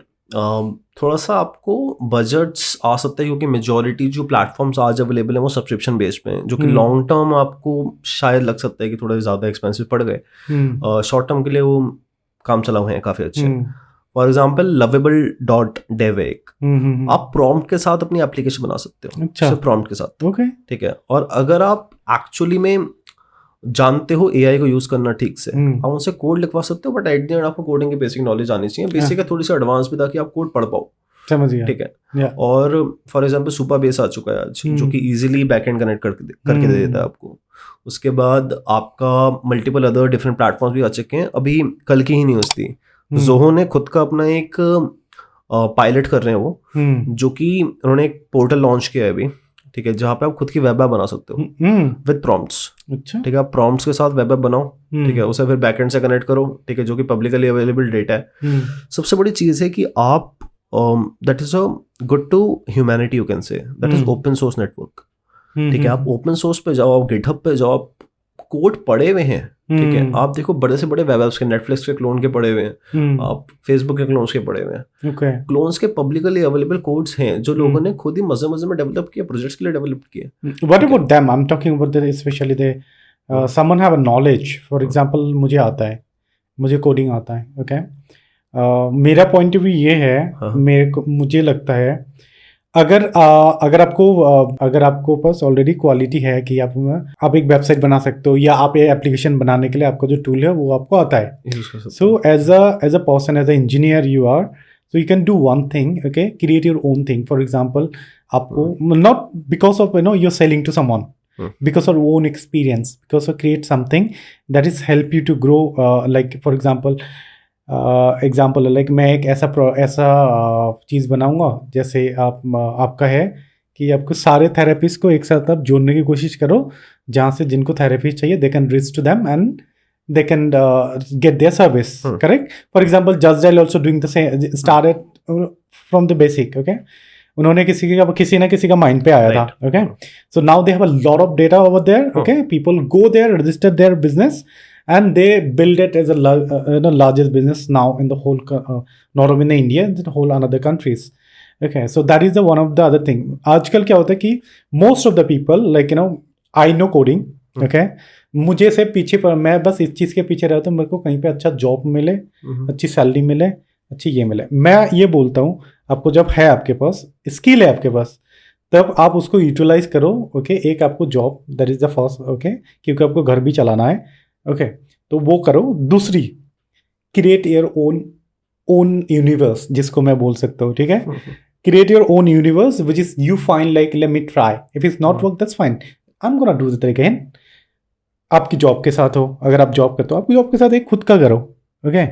थोड़ा सा आपको बजट्स आ सकते हैं क्योंकि मेजॉरिटी जो प्लेटफॉर्म्स आज अवेलेबल हैं वो सब्सक्रिप्शन बेस्ड पे हैं, जो कि लॉन्ग टर्म आपको शायद लग सकता है कि थोड़े ज़्यादा एक्सपेंसिव पड़ गए। शॉर्ट टर्म के लिए वो काम चला हुए हैं काफ़ी अच्छे। फॉर एग्जाम्पल lovable.dev है एक, आप प्रॉम्प्ट के साथ अपनी एप्लीकेशन बना सकते हो। अच्छा। सिर्फ प्रॉम्प्ट के साथ, ओके, ठीक है। और अगर आप एक्चुअली में जानते हो एआई को यूज करना ठीक से, आप उनसे कोड लिखवा सकते हो, बट एट द एंड आपको कोडिंग की बेसिक नॉलेज आनी चाहिए। बेसिक है, थोड़ी सी एडवांस भी, ताकि आप कोड पढ़ पाओ, समझ गया, ठीक है। और फॉर एग्जांपल सुपर बेस आ चुका है आज, जो कि इजीली बैकएंड कनेक्ट करके दे देता है आपको। उसके बाद आपका मल्टीपल अदर डिफरेंट प्लेटफॉर्म्स भी आ चुके हैं। अभी कल की ही न्यूज़ थी, ज़ोहो ने खुद का अपना एक पायलट कर रहे हैं वो, जो कि उन्होंने एक पोर्टल लॉन्च किया है अभी, ठीक है, जहाँ पे आप खुद की वेब ऐप बना सकते हो विद प्रॉम्प्ट्स। अच्छा, ठीक है, आप प्रॉम्प्ट्स के साथ वेब ऐप बनाओ, ठीक है, उसे फिर बैकएंड से कनेक्ट करो, ठीक है, जो कि पब्लिकली अवेलेबल डेटा है। सबसे बड़ी चीज़ है कि आप that is a good to humanity, you can say that is open source network, ठीक है। आप ओपन सोर्स पे जाओ, आप गिटहब पे जाओ, आप कोड पढ़े हुए हैं, ठीक है। आप देखो बड़े से बड़े वेब ऐप्स के, नेटफ्लिक्स के क्लोन के पढ़े हुए हैं, आप फेसबुक के क्लोन्स के पढ़े हुए हैं। क्लोन्स के पब्लिकली अवेलेबल कोड्स हैं जो लोगों ने खुद ही मजे मजे में डेवलप किए, प्रोजेक्ट्स के लिए डेवलप किए। What about them? I am talking about the specially they someone have a knowledge. For example मुझे आता है, मुझे कोडिंग आता है, ओके। मेरा पॉइंट ऑफ व्यू ये है, मुझे लगता है अगर आपको पास ऑलरेडी क्वालिटी है कि आप एक वेबसाइट बना सकते हो या आप ये एप्लीकेशन बनाने के लिए आपका जो टूल है वो आपको आता है, so as a person, as a engineer you are, So you can do one thing, okay? Create your own thing. For example, आपको not because of you're selling to someone, because of your own experience, because of create something that is help you to grow. Like for example, like मैं एक ऐसा चीज़ बनाऊंगा, जैसे आपका है कि आपको सारे थेरेपिस्ट को एक साथ आप जोड़ने की कोशिश करो, जहाँ से जिनको थेरेपी चाहिए they can reach to them and they can get their service. Correct? For example, Just Dial also doing the same, started from the basic. Okay, उन्होंने किसी ना किसी का माइंड पे आया था. Okay, so now they have a lot of data over there. Okay, people go there, register their business, and they build it as a largest business now in the whole not only in India, in the whole another countries. Okay, so that is the one of the other thing. आजकल क्या होता है कि most of the people like I know coding. Okay, मुझे से पीछे पर मैं बस इस चीज़ के पीछे रहता हूँ, मेरे को कहीं पे अच्छा जॉब मिले, अच्छी सैलरी मिले, अच्छी ये मिले. मैं ये बोलता हूँ आपको, जब है आपके पास स्किल है आपके पास, तब आप उसको यूटिलाइज करो. ओके, एक आपको job, that is the first. Okay, क्योंकि आपको घर भी चलाना है. ओके, तो वो करो. दूसरी, क्रिएट योर ओन यूनिवर्स, जिसको मैं बोल सकता हूँ. ठीक है, create your own universe which is you find like let me try, if it's not work that's fine, I am gonna do that again. आपकी जॉब के साथ हो, अगर आप जॉब करते हो, आपकी जॉब के साथ एक खुद का करो. ओके,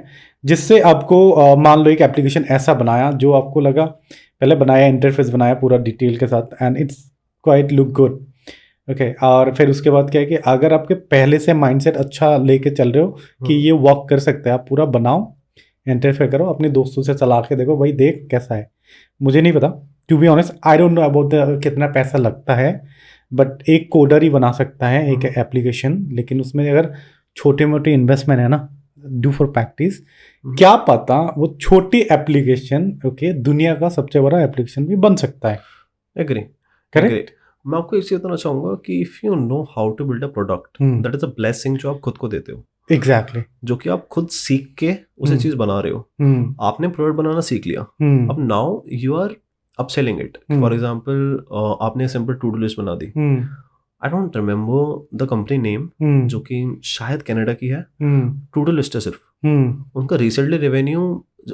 जिससे आपको मान लो एक एप्लीकेशन ऐसा बनाया जो आपको लगा, पहले बनाया, इंटरफेस बनाया पूरा डिटेल के साथ, and it's quite look good. Okay, और फिर उसके बाद क्या है कि अगर आपके पहले से माइंडसेट अच्छा लेके चल रहे हो कि ये वर्क कर सकते हैं, आप पूरा बनाओ, इंटरफेयर करो, अपने दोस्तों से चला के देखो, भाई देख कैसा है. मुझे नहीं पता, to be honest, I don't know about कितना पैसा लगता है, बट एक कोडर ही बना सकता है एक एप्लीकेशन. लेकिन उसमें अगर छोटे मोटे इन्वेस्टमेंट है ना, डू फॉर प्रैक्टिस, क्या पता वो छोटी एप्लीकेशन ओके दुनिया का सबसे बड़ा एप्लीकेशन भी बन सकता है. Agree, correct. मैं आपको एक चीज बताना चाहूंगा कि if you know how to build a product, that is a blessing जो आप खुद को देते हो. एग्जैक्टली, जो कि आप खुद सीख के उसे चीज बना रहे हो. आपने प्रोडक्ट बनाना सीख लिया, अब now you are upselling it. For example, आपने सिंपल टू डू लिस्ट बना दी. I don't remember the company name, जो कि शायद कनाडा की है. टू डू लिस्ट है सिर्फ. उनका रिसेंटली रेवेन्यू,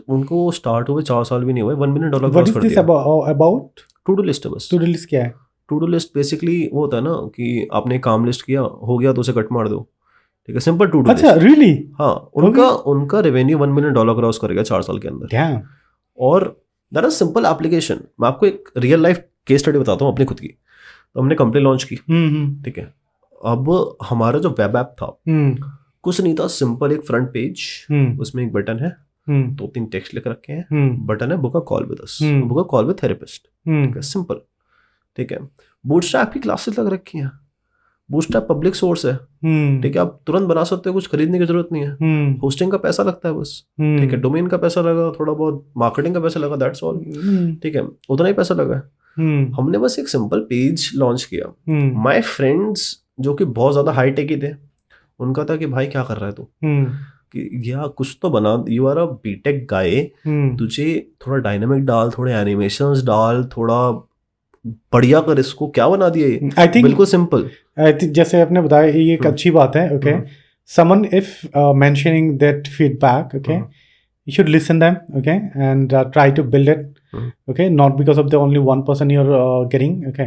उनको स्टार्ट हुए 4 साल भी नहीं हुए, $1 million क्रॉस कर दिया. अबाउट टू डू लिस्ट है बस. टू डू लिस्ट क्या है? टू डू लिस्ट बेसिकली वो होता है ना कि आपने काम लिस्ट किया, हो गया तो उसे कट मार दो. ठीक है, सिंपल टू डू लिस्ट. अच्छा, रियली? हाँ, उनका रेवेन्यू $1 million क्रॉस कर गया 4 साल के अंदर. और दैट इज सिंपल एप्लीकेशन. मैं आपको एक रियल लाइफ केस स्टडी बताता हूँ अपनी खुद की. तो हमने कंपनी लॉन्च की. ठीक है, अब हमारा जो वेब ऐप था कुछ नहीं था, सिंपल एक फ्रंट पेज, उसमें एक बटन है, 2-3 टेक्स्ट लिख रखे हैं, बटन है book a call with us, book a call with therapist. ठीक है, सिंपल. ठीक है, बूटस्ट्रैप की क्लासेस लग रखी हैं. बूटस्ट्रैप पब्लिक सोर्स है. ठीक है, आप तुरंत बना सकते हो, कुछ खरीदने की जरूरत नहीं है. होस्टिंग का पैसा लगता है बस. ठीक है, डोमेन का पैसा लगा, थोड़ा बहुत मार्केटिंग का पैसा लगा, दैट्स ऑल. ठीक है, उतना ही पैसा लगा. हमने बस एक सिंपल पेज लॉन्च किया. माय फ्रेंड्स जो कि बहुत ज्यादा हाई टेक ही थे, उनका था कि भाई क्या कर रहा है तू, कि या कुछ तो बना, यू आर अ बीटेक गाय, तुझे थोड़ा डायनामिक डाल, थोड़े एनिमेशंस डाल, थोड़ा बढ़िया कर, इसको क्या बना दिया. आई थिंक बिल्कुल सिंपल. आई थिंक जैसे आपने बताया, ये एक अच्छी बात है. Okay, someone if mentioning that feedback, okay, you should listen them, okay, and try to build it, okay, not because of the only one person you're getting. Okay,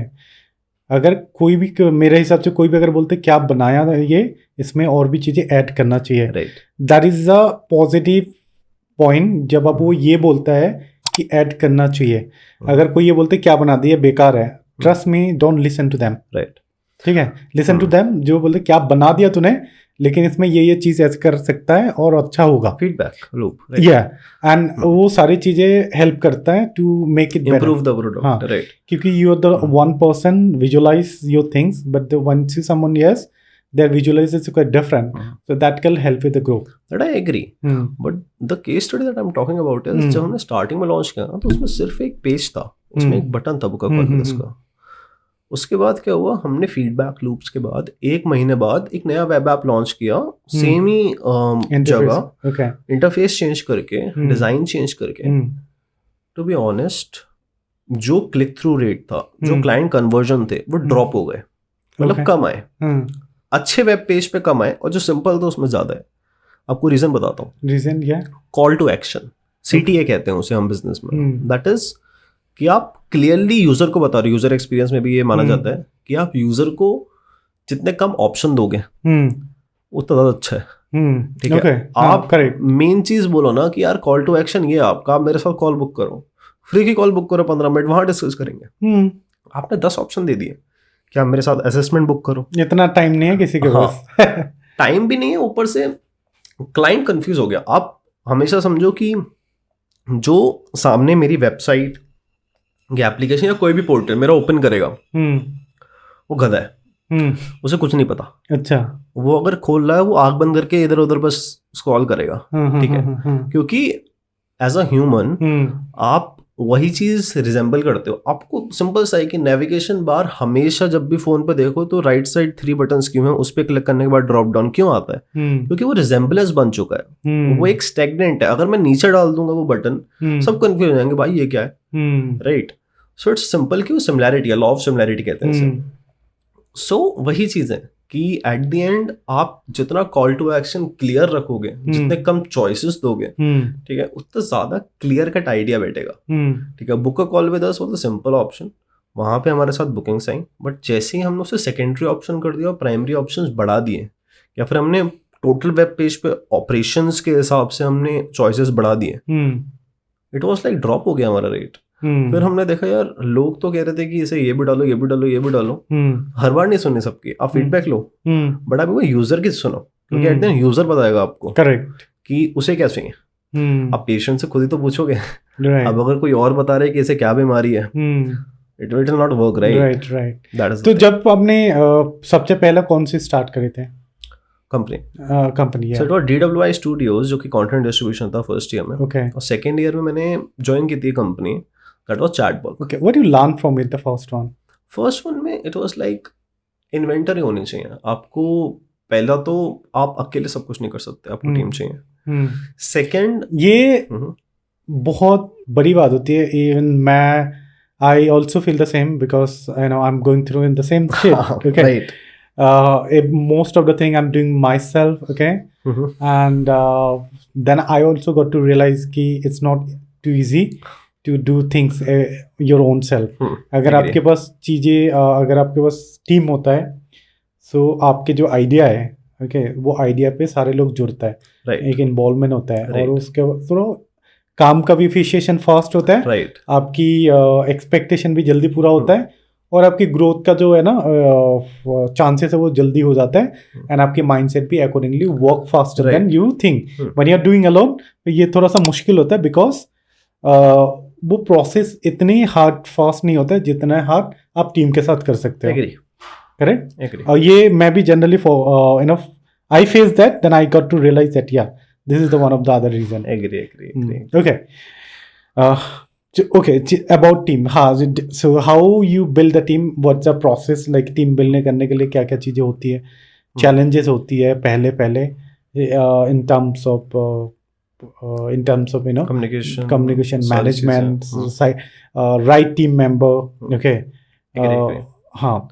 अगर कोई भी, मेरे हिसाब से कोई भी अगर बोलते क्या बनाया ये, इसमें और भी चीज़ें ऐड करना चाहिए. That is a positive point. जब आप वो ये बोलता है कि ऐड करना चाहिए, अगर कोई ये बोलते क्या बना दिया बेकार है, trust me, don't listen to them. Right, ठीक है, लिसन टू देम जो बोलते क्या बना दिया तूने, लेकिन इसमें ये चीज ऐसे कर सकता है और अच्छा होगा. Feedback loop. या एंड वो सारी चीजें हेल्प करता है to make it improve the product. हाँ, राइट, क्योंकि you are the one person visualize your things, but once you someone yes their visualization is quite different, so that can help with the growth. That I agree. But the case study that I'm talking about is जब हमने starting में launch किया तो उसमें सिर्फ एक page था, उसमें एक बटन था book a call with us का. उसके बाद क्या हुआ, हमने फीडबैक लूप्स के बाद 1 महीने बाद एक नया वेब ऐप लॉन्च किया, सेम ही जगह, इंटरफेस चेंज करके, डिजाइन चेंज करके. टू बी ऑनेस्ट, जो क्लिक थ्रू रेट था, जो क्लाइंट कन्वर्जन थे, वो ड्रॉप हो गए, मतलब कम आए. अच्छे वेब पेज पे कम आए, और जो सिंपल था उसमें ज्यादा है. आपको रीजन बताता हूँ. रीजन क्या? Call to action. CTA कहते हैं उसे हम बिजनेस में। दैट इज कि आप क्लियरली यूजर को बता रहे हो, यूजर एक्सपीरियंस में भी ये माना जाता है कि आप यूजर को जितने कम ऑप्शन दोगे उतना ज्यादा अच्छा है। ठीक है, आप मेन चीज बोलो ना कि यार कॉल टू एक्शन ये आपका, आप मेरे साथ कॉल बुक करो, फ्री की कॉल बुक करो 15 मिनट, वहां डिस्कस करेंगे। आपने 10 ऑप्शन दे दिए कि आप मेरे साथ असेसमेंट बुक करो। इतना टाइम नहीं है किसी के पास। टाइम भी नहीं है, ऊपर से क्लाइंट कंफ्यूज हो गया। आप हमेशा समझो कि जो सामने मेरी वेबसाइट या एप्लीकेशन या कोई भी पोर्टल मेरा ओपन करेगा वो गधा है, उसे कुछ नहीं पता। अच्छा, वो अगर खोल रहा है वो आंख बंद करके इधर उधर बस स्क्रॉल करेगा। ठीक है, क्योंकि एज अ ह्यूमन आप वही चीज रिजेंबल करते हो। आपको सिंपल सा है कि नेविगेशन बार हमेशा जब भी फोन पे देखो तो राइट साइड 3 बटन्स क्यों हैं, उस पर क्लिक करने के बाद ड्रॉप डाउन क्यों आता है? क्योंकि वो रिजेंबलेंस बन चुका है, वो एक स्टैग्नेंट है। अगर मैं नीचे डाल दूंगा वो बटन, सब कंफ्यूज हो जाएंगे, भाई ये क्या है, राइट? सो इट्स सिंपल कि वो सिमिलैरिटी है, लॉ ऑफ सिमिलैरिटी कहते हैं इसे। सो वही चीज है कि एट द एंड आप जितना कॉल टू एक्शन क्लियर रखोगे, जितने कम चॉइसेस दोगे, ठीक है, उतना ज्यादा क्लियर कट आइडिया बैठेगा। ठीक है, book a call with us was the simple option, वहां पे हमारे साथ बुकिंग्स आई, बट जैसे ही हमने उसे सेकेंडरी ऑप्शन कर दिया और प्राइमरी ऑप्शंस बढ़ा दिए, या फिर हमने टोटल वेब पेज पे ऑपरेशंस के हिसाब से हमने चॉइसेस बढ़ा दिए, इट वाज लाइक ड्रॉप हो गया हमारा रेट। फिर हमने देखा यार लोग तो कह रहे थे कि इसे ये भी डालो, ये भी डालो, ये भी डालो। हर बार नहीं सुननी सबकी, आप फीडबैक लो, बट आप वो यूजर की सुनो, क्योंकि एट द एंड यूजर बताएगा आपको करेक्ट कि उसे क्या चाहिए। आप पेशेंट से खुद ही तो पूछोगे। अब अगर कोई और बता रहे कि इसे क्या बीमारी है, it will not work, right? तो जब आपने सबसे पहले कौन सी स्टार्ट करे थे company? So it was DWI studios, जो कि कंटेंट डिस्ट्रीब्यूशन था फर्स्ट ईयर में। और सेकंड ईयर में मैंने ज्वाइन की थी company, that was chatbot. Okay, what you learn from it the first one में इट वाज लाइक इन्वेंटर ही होनी चाहिए आपको। पहला तो आप अकेले सब कुछ नहीं कर सकते, आपको टीम चाहिए। सेकंड, ये बहुत बड़ी बात होती है। इवन मैं I also feel the same because you know I am going through in the same shit, okay, right? Most of the thing I'm doing myself, okay, and then I also got to realize कि it's not too easy to do things your own self. अगर आपके पास चीज़ें, अगर आपके पास team होता है, so आपके जो आइडिया है, okay, वो आइडिया पे सारे लोग जुड़ता है, एक इन्वॉल्वमेंट होता है, और उसके बाद थोड़ा काम का भी एफिशिएशन फास्ट होता है, आपकी एक्सपेक्टेशन भी जल्दी पूरा होता है, और आपकी ग्रोथ का जो है ना चांसेस है वो जल्दी हो जाता है, एंड आपकी माइंडसेट भी accordingly work faster than you think. When you are doing alone ये थोड़ा सा मुश्किल होता है, बिकॉज वो प्रोसेस इतनी हार्ड फास्ट नहीं होता है जितना हार्ड आप टीम के साथ कर सकते हो, करेक्ट? और ये मैं भी generally you know I face that, then I got to realize that या this is the one of the other reason. Okay, okay, about team, so how you build the team, what's the process like? Team build करने के लिए क्या क्या चीज़ें होती है, challenges होती है पहले in terms of you know communication management, right team member, okay? हाँ,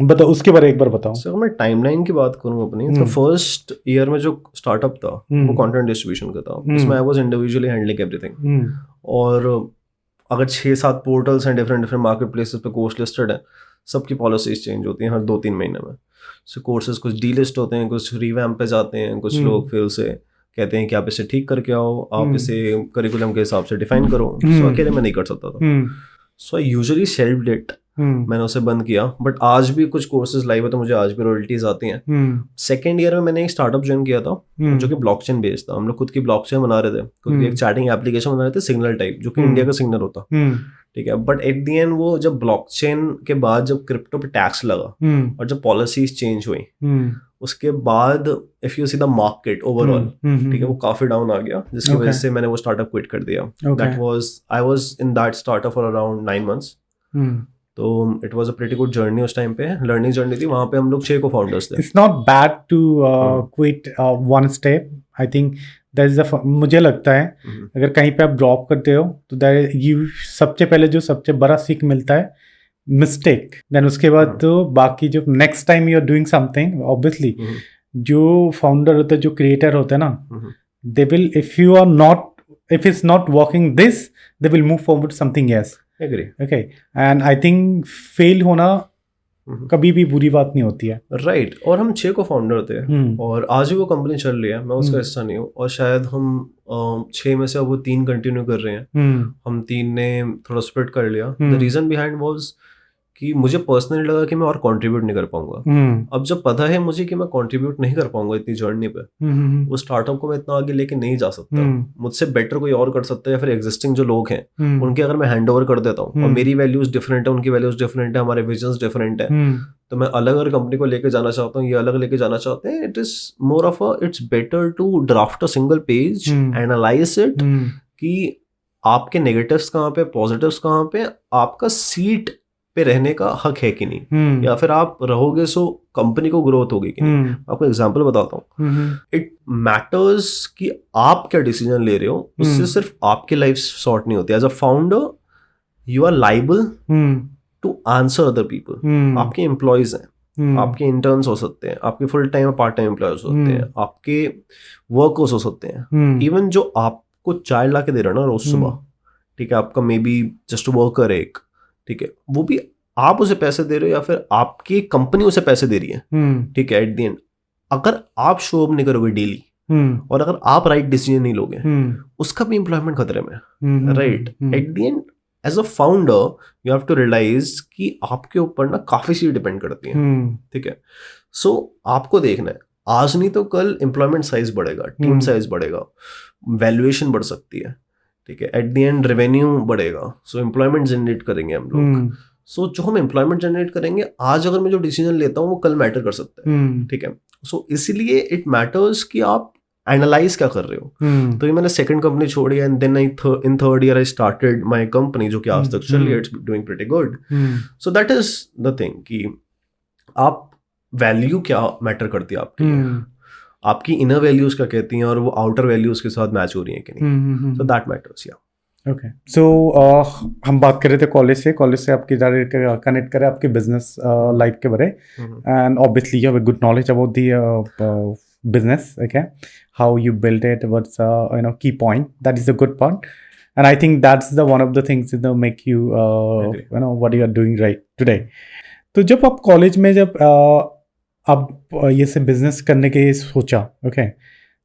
बताओ उसके बारे एक बार बताओ। सर मैं टाइमलाइन की बात करूँ अपनी, तो फर्स्ट ईयर में जो स्टार्टअप था वो कंटेंट डिस्ट्रीब्यूशन का था। उसमें I was individually handling everything, और अगर 6-7 पोर्टल्स हैं डिफरेंट मार्केट प्लेसेस पे कोर्स लिस्टेड है, सबकी पॉलिसीज चेंज होती हैं हर 2-3 महीने में। सो कोर्सेज कुछ डीलिस्ट होते हैं, कुछ रिवैम्प पे जाते हैं, कुछ लोग फिर उसे कहते हैं कि आप इसे ठीक करके आओ, आप इसे करिकुलम के हिसाब से डिफाइन करो। सो अकेले मैं नहीं कर सकता था, सो आई यूजुअली शेल्व्ड इट, मैंने उसे बंद किया। बट आज भी कुछ कोर्सेज लाइव है तो मुझे आज भी रॉयल्टीज आती हैं। सेकेंड ईयर में मैंने एक स्टार्टअप ज्वाइन किया था जो कि ब्लॉकचेन बेस्ड था। हम लोग खुद की ब्लॉकचेन बना रहे थे, खुद की एक चैटिंग एप्लीकेशन बना रहे थे, सिग्नल टाइप, जो कि इंडिया का सिग्नल होता, ठीक है। बट एट द एंड वो जब ब्लॉकचेन के बाद जब क्रिप्टो पे टैक्स लगा और जब पॉलिसीज चेंज हुई, उसके बाद if you see the market overall, ठीक है, वो काफी डाउन आ गया, जिसकी वजह से मैंने वो स्टार्टअप क्विट कर दिया। That was I was in that startup for around 9 months। तो it was a pretty good journey उस टाइम पे, लर्निंग जर्नी थी। वहाँ पे हम लोग 6 co-founders थे। It's not bad to quit one step, I think that is the, मुझे लगता है अगर कहीं पे आप ड्रॉप करते हो तो दैट यू सबसे पहले जो सबसे बड़ा सीख मिलता है मिस्टेक, देन उसके बाद तो बाकी जो next time you are doing something, obviously जो फाउंडर होता है, जो क्रिएटर होता है ना, they will, if you are not if it's not working this, they will move forward to something else. Agree. Okay, and I think fail होना कभी भी बुरी बात नहीं होती है। राइट। और हम 6 को फाउंडर थे और आज भी वो कंपनी चल रही है, मैं उसका हिस्सा नहीं हूँ, और शायद हम 6 में से अब वो 3 कंटिन्यू कर रहे हैं। हम 3 ने थोड़ा स्प्लिट कर लिया। द रीजन बिहाइंड वाज कि मुझे पर्सनली लगा कि मैं और कंट्रीब्यूट नहीं कर पाऊंगा। अब जब पता है मुझे कि मैं कंट्रीब्यूट नहीं कर पाऊंगा इतनी जर्नी पे, वो स्टार्टअप को मैं इतना आगे लेके नहीं जा सकता। मुझसे बेटर कोई और कर सकता है, या फिर एग्जिस्टिंग जो लोग हैं उनके अगर मैं हैंड ओवर कर देता हूँ, और मेरी वैल्यूज डिफरेंट है, उनकी वैल्यूज डिफरेंट है, हमारे विजन्स डिफरेंट है, तो मैं अलग अलग कंपनी को लेके जाना चाहता हूँ, ये अलग लेके जाना चाहते हैं। It is more of it's better to draft a single page, analyse it कि आपके नेगेटिव्स कहाँ पे, पॉजिटिव्स कहाँ पे, आपका सीट पे रहने का हक है कि नहीं, या फिर आप रहोगे सो कंपनी को ग्रोथ होगी कि नहीं। आपको एग्जांपल बताता हूँ। इट मैटर्स कि आप क्या डिसीजन ले रहे हो, उससे सिर्फ आपकी लाइफ सॉर्ट नहीं होती। As a founder you are liable to answer other people. आपके एम्प्लॉयज हैं, आपके इंटर्न्स हो सकते हैं, आपके full time part time employees हो सकते हैं, आपके वर्कर्स हो सकते हैं, इवन जो आपको चाय ला के दे रहा है ना रोज सुबह, ठीक है, आपका मे बी जस्ट वर्कर है एक, ठीक है, वो भी आप उसे पैसे दे रहे हो या फिर आपकी कंपनी उसे पैसे दे रही है, ठीक है। एट द एंड अगर आप शो अप नहीं करोगे डेली, और अगर आप राइट डिसीजन नहीं लोगे, उसका भी एम्प्लॉयमेंट खतरे में, right. At the end as a founder you have to realise कि आपके ऊपर ना काफी चीज डिपेंड करती है, ठीक है। सो आपको देखना है, आज नहीं तो कल एम्प्लॉयमेंट साइज बढ़ेगा, टीम साइज बढ़ेगा, वैल्यूएशन बढ़ सकती है, ठीक है। एट द एंड रेवेन्यू बढ़ेगा, सो एम्प्लॉयमेंट जनरेट करेंगे हम लोग। सो जो हम एम्प्लॉयमेंट जनरेट करेंगे, आज अगर मैं जो डिसीजन लेता हूँ वो कल मैटर कर सकता है, ठीक है। सो इसीलिए इट मैटर्स कि आप एनालाइज क्या कर रहे हो। तो ये मैंने सेकंड कंपनी छोड़ी, and then in third year I started my company, जो कि आज तक चल रही है, it's doing pretty good. So that is the thing कि आप वैल्यू क्या मैटर करती है आपके लिए, आपकी इनर वैल्यूज क्या कहती हैं, और वो आउटर वैल्यूज के साथ मैच हो रही हैं कि नहीं। So that matters. या ओके, सो हम बात कर रहे थे कॉलेज से आपकी डायरेक्ट कनेक्ट करें आपके बिजनेस लाइफ के बारे, and obviously you have a good knowledge about the business, okay, how you build it, what's key point, that is a good part, and I think that's the one of the things that make you what you are doing right today. तो जब आप college में जब आप ये से business करने के सोचा, okay,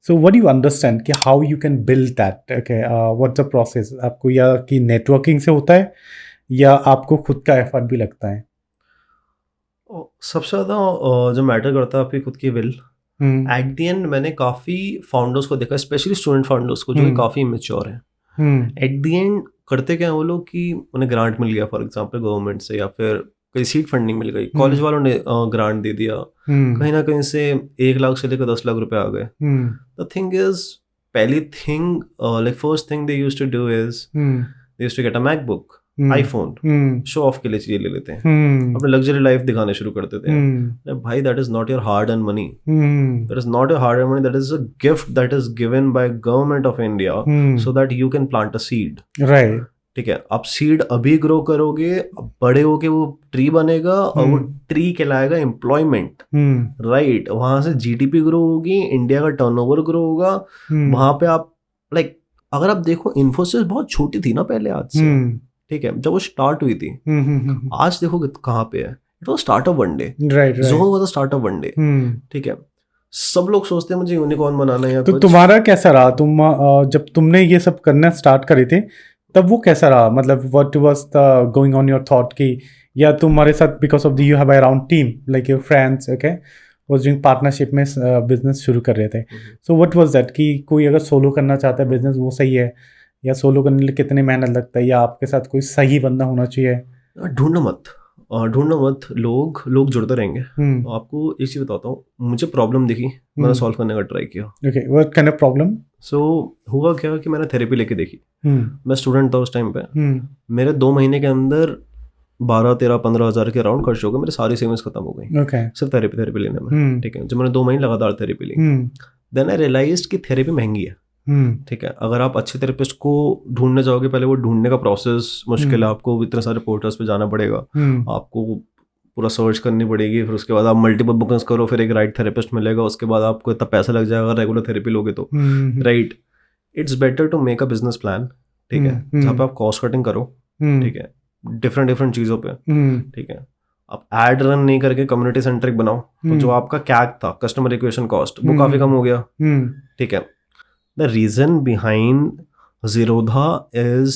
so what do you understand कि how you can build that, okay, what's the process, आपको या कि नेटवर्किंग से होता है या आपको खुद का एफर्ट भी लगता है? सबसे ज़्यादा जो मैटर करता है आपकी खुद की विल। एट द एंड मैंने काफ़ी फाउंडर्स को देखा, स्पेशली स्टूडेंट फाउंडर्स को, जो कि काफ़ी इमेच्योर हैं। एट द एंड करते क्या है वो लोग कि उन्हें ग्रांट मिल गया फॉर एग्जांपल गवर्नमेंट से, या फिर कहीं सीड फंडिंग मिल गई, कॉलेज वालों ने ग्रांट दे दिया, कहीं ना कहीं से 1 लाख से लेकर 10 लाख रुपए आ गए। द थिंग इज, पहली thing like first thing they used to do is they used to get a MacBook, iPhone, show off के लिए चीजें ले लेते हैं, अपने लग्जरी लाइफ दिखाने शुरू कर देते हैं। भाई that is not your hard earn money, that is not your hard earn money, that is a gift that is given by government of India so that you can plant a seed, right, ठीक है। आप seed अभी grow करोगे, बड़े होके वो tree बनेगा, और वो ट्री कहलाएगा एम्प्लॉयमेंट, राइट। वहां से जीडीपी ग्रो होगी, इंडिया का टर्नओवर ग्रो होगा, वहां पे आप लाइक अगर आप देखो इन्फोसिस बहुत छोटी थी ना पहले आज से, ठीक है, जब वो स्टार्ट हुई थी। आज देखो कहाँ पे है, it was startup one day, right, Zoho was a startup one day, ठीक है। सब लोग सोचते हैं मुझे यूनिकॉर्न बनाना है। तो तुम्हारा कैसा रहा, तुम जब तुमने ये सब करना स्टार्ट करे थे तब वो कैसा रहा, मतलब what was the going on your thought की, या तुम्हारे साथ because of the you have around team like your friends, okay, was doing partnership में बिजनेस शुरू कर रहे थे, सो व्हाट वाज दैट कि कोई अगर सोलो करना चाहता है बिजनेस वो सही है, या सोलो करने लिए कितनी मेहनत लगता है, या आपके साथ कोई सही बंदा होना चाहिए? ढूंढना मत, लोग जुड़ते रहेंगे। आपको एक चीज बताता हूँ, मुझे प्रॉब्लम दिखी, मैंने सॉल्व करने का ट्राई किया। Okay, what kind of problem? So हुआ क्या कि मैंने थेरेपी लेके देखी। मैं स्टूडेंट था उस टाइम पे, मेरे 2 महीने के अंदर 12, 13, 15 हज़ार के अराउंड खर्च हो गए, मेरी सारी सेविंग्स खत्म हो गई, सिर्फ थेरेपी लेने में, ठीक है। जब मैंने 2 महीने लगातार थेरेपी ली, देन आई रियलाइज्ड कि थेरेपी महंगी है, ठीक है। अगर आप अच्छे थेरेपिस्ट को ढूंढने जाओगे, पहले वो ढूंढने का प्रोसेस मुश्किल है, आपको इतने सारे पोर्टल्स पे जाना पड़ेगा, आपको पूरा सर्च करनी पड़ेगी, फिर उसके बाद आप मल्टीपल बुकिंग्स करो, फिर एक राइट थेरेपिस्ट मिलेगा, उसके बाद आपको इतना पैसा लग जाएगा रेगुलर थेरेपी लोगे तो, right. It's better to make a business plan, ठीक है, जहाँ पे आप कॉस्ट कटिंग करो, ठीक है, डिफरेंट चीज़ों पे, ठीक है, आप एड रन नहीं करके कम्युनिटी सेंट्रिक बनाओ, तो जो आपका कैक था, कस्टमर एक्विजिशन कॉस्ट, वो काफ़ी कम हो गया, ठीक है. The reason behind Zerodha is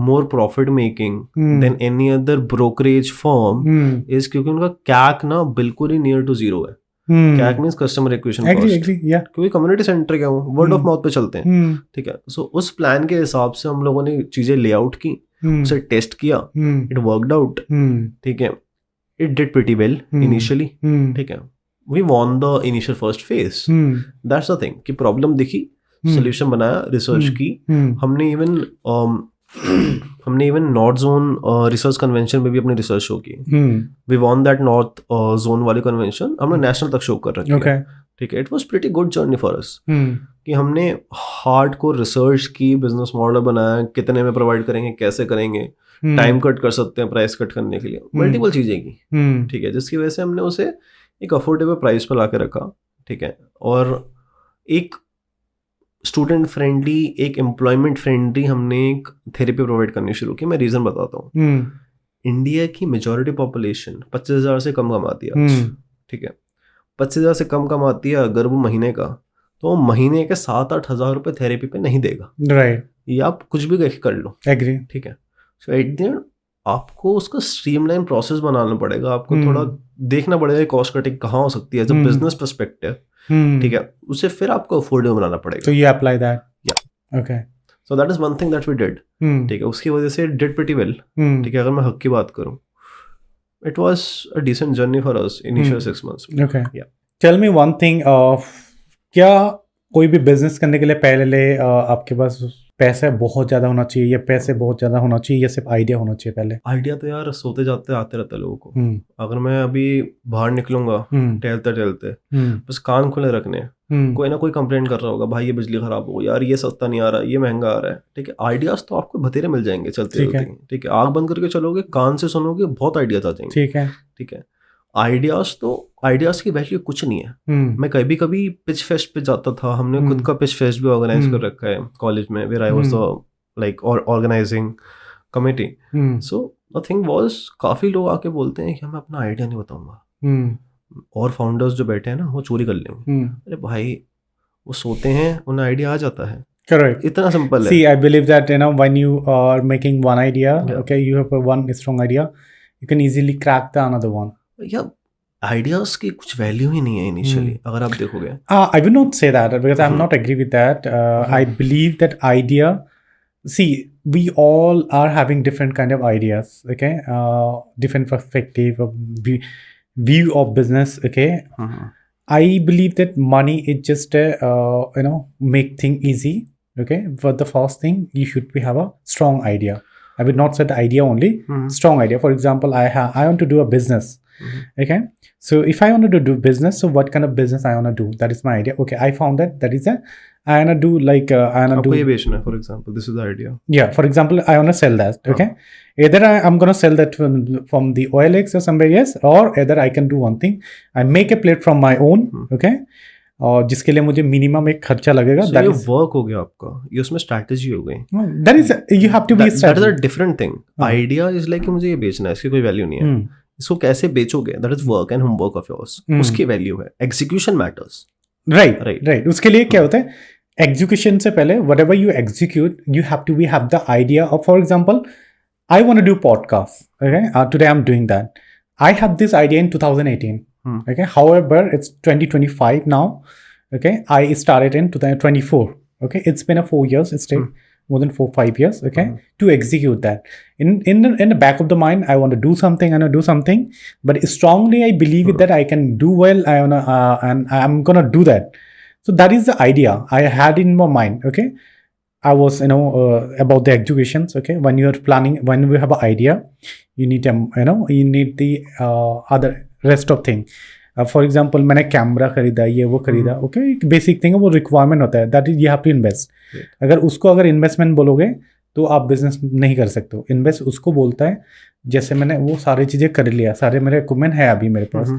more profit making than any other brokerage firm is क्योंकि उनका कैक ना बिल्कुल ही नियर टू जीरो है. कैक मीन्स कस्टमर एक्विजिशन कॉस्ट, क्योंकि कम्युनिटी सेंट्रिक है, वो वर्ड ऑफ माउथ पे चलते हैं, ठीक है. सो उस प्लान के हिसाब से हम लोगों ने चीजें लेआउट की, उसे टेस्ट किया, इट वर्कड आउट, ठीक है, it did pretty well initially, ठीक है. We won the initial first phase, that's the thing कि प्रॉब्लम दिखी, सोल्यूशन बनाया, रिसर्च की. हमने even north zone research convention में भी अपनी रिसर्च शो की. We won that north zone वाली कन्वेंशन हमने नेशनल तक शो कर रखी है, ठीक है. It was pretty good journey for us कि हमने हार्ड को रिसर्च की, बिजनेस मॉडल बनाया, कितने में प्रोवाइड करेंगे, कैसे करेंगे, टाइम कट कर सकते हैं प्राइस कट करने के लिए, मल्टीपल चीजें की, ठीक है, जिसकी वजह से हमने उसे एक अफोर्डेबल प्राइस पर ला के रखा, ठीक है. और एक स्टूडेंट फ्रेंडली, एक एम्प्लॉयमेंट फ्रेंडली हमने एक थेरेपी प्रोवाइड करनी शुरू की. मैं रीज़न बताता हूँ. इंडिया की मेजॉरिटी पॉपुलेशन 25,000 से कम कमाती है, ठीक है. 25,000 से कम कमाती है अगर वो महीने का, तो वो महीने के 7-8 हज़ार रुपये थेरेपी पे नहीं देगा, राइट. या आप कुछ भी कर लो, एग्री, ठीक है. सो एट द एंड आपको उसका स्ट्रीमलाइन प्रोसेस बनाना पड़ेगा, आपको थोड़ा देखना पड़ेगा कॉस्ट कटिंग कहाँ हो सकती है, जब बिजनेस पर्सपेक्टिव, ठीक है, उसे फिर आपको अफोर्डेबल बनाना पड़ेगा. So you apply that. Yeah. Okay. So that is one thing that we did. ठीक है, उसकी वजह से did pretty well. ठीक है, अगर मैं हक की बात करूं, it was a decent journey for us initial 6 months. Okay. Yeah. Tell me one thing. क्या कोई भी बिजनेस करने के लिए पहले आपके पास पैसा बहुत ज्यादा होना चाहिए या पैसे बहुत ज्यादा होना चाहिए या सिर्फ आइडिया होना चाहिए? पहले आइडिया तो यार सोते जाते आते रहता है लोगों को. अगर मैं अभी बाहर निकलूंगा टहलते बस कान खुले रखने, कोई ना कोई कंप्लेंट कर रहा होगा, भाई ये बिजली खराब हो, यार ये सस्ता नहीं आ रहा, ये महंगा आ रहा है, ठीक है. आइडियाज तो आपको बतेरे मिल जाएंगे चलते, ठीक है. आग बंद करके चलोगे, कान से सुनोगे, बहुत आइडियाज आ जाएंगे, ठीक है. आइडियाज की वैल्यू कुछ नहीं है. मैं कभी पिच फेस्ट पे जाता था, हमने खुद का पिच फेस्ट भी ऑर्गेनाइज कर रखा है कॉलेज में, where I was the like organising committee. So the thing was, काफी लोग आके बोलते हैं कि मैं अपना आइडिया नहीं बताऊंगा, और फाउंडर्स जो बैठे हैं ना, वो चोरी कर लेंगे. अरे भाई, वो सोते हैं, उन्हें आइडिया आ जाता है. Correct. इतना सिंपल है. See, I believe that when you are making one idea, okay, you have one strong idea, you can easily crack the another one. या आइडियाज की कुछ वैल्यू ही नहीं है इनिशियली, अगर आप देखोगे. I will not say that because I'm not agree with that. I believe that idea. See, we all are having different kind of ideas. Okay, different perspective of view of business. Okay, I believe that money is just make thing easy. Okay, but the first thing you should have a strong idea. I will not say the idea only. Strong idea. For example, I want to do a business. Okay, so if I want to do business, so what kind of business I want to do? That is my idea. Okay, I found that is I want to do like I want to do. Application, for example, this is the idea. Yeah, for example, I want to sell that. Okay, either I'm gonna sell that from the OLX or somewhere else, or either I can do one thing. I make a platform my own. Okay, और जिसके लिए मुझे minimum एक खर्चा लगेगा. So ये work हो गया आपका, ये उसमें स्ट्रैटेजी हो गई. That is you have to be. That is a different thing. Idea is like मुझे ये बेचना है, इसकी कोई वैल्यू नहीं है. इसको कैसे बेचोगे, that is work and homework of yours. उसकी वैल्यू है. Execution matters. राइट. उसके लिए क्या होता है, एग्जीक्यूशन से पहले whatever you execute, you have to have the idea of, for example, I want to do podcast. Okay, today I am doing that. I have this idea in 2018. Okay, however, it's 2025 now. Okay, I started in 2024. Okay, it's been 4 years. It's taken more than 4-5 years. Okay, to execute that. In the back of the mind, I want to do something. I want to do something, but strongly I believe that I can do well. And I'm gonna do that. So that is the idea I had in my mind. Okay, I was about the executions. Okay, when you are planning, when we have an idea, you need you need the other rest of thing. For example, मैंने camera खरीदा, ये वो खरीदा. Okay, एक basic thing है, वो requirement होता है, that is you have to invest. अगर इन्वेस्टमेंट बोलोगे तो आप बिजनेस नहीं कर सकते हो. इन्वेस्ट उसको बोलता है, जैसे मैंने वो सारी चीज़ें कर लिया, सारे मेरे इक्विपमेंट है अभी मेरे पास.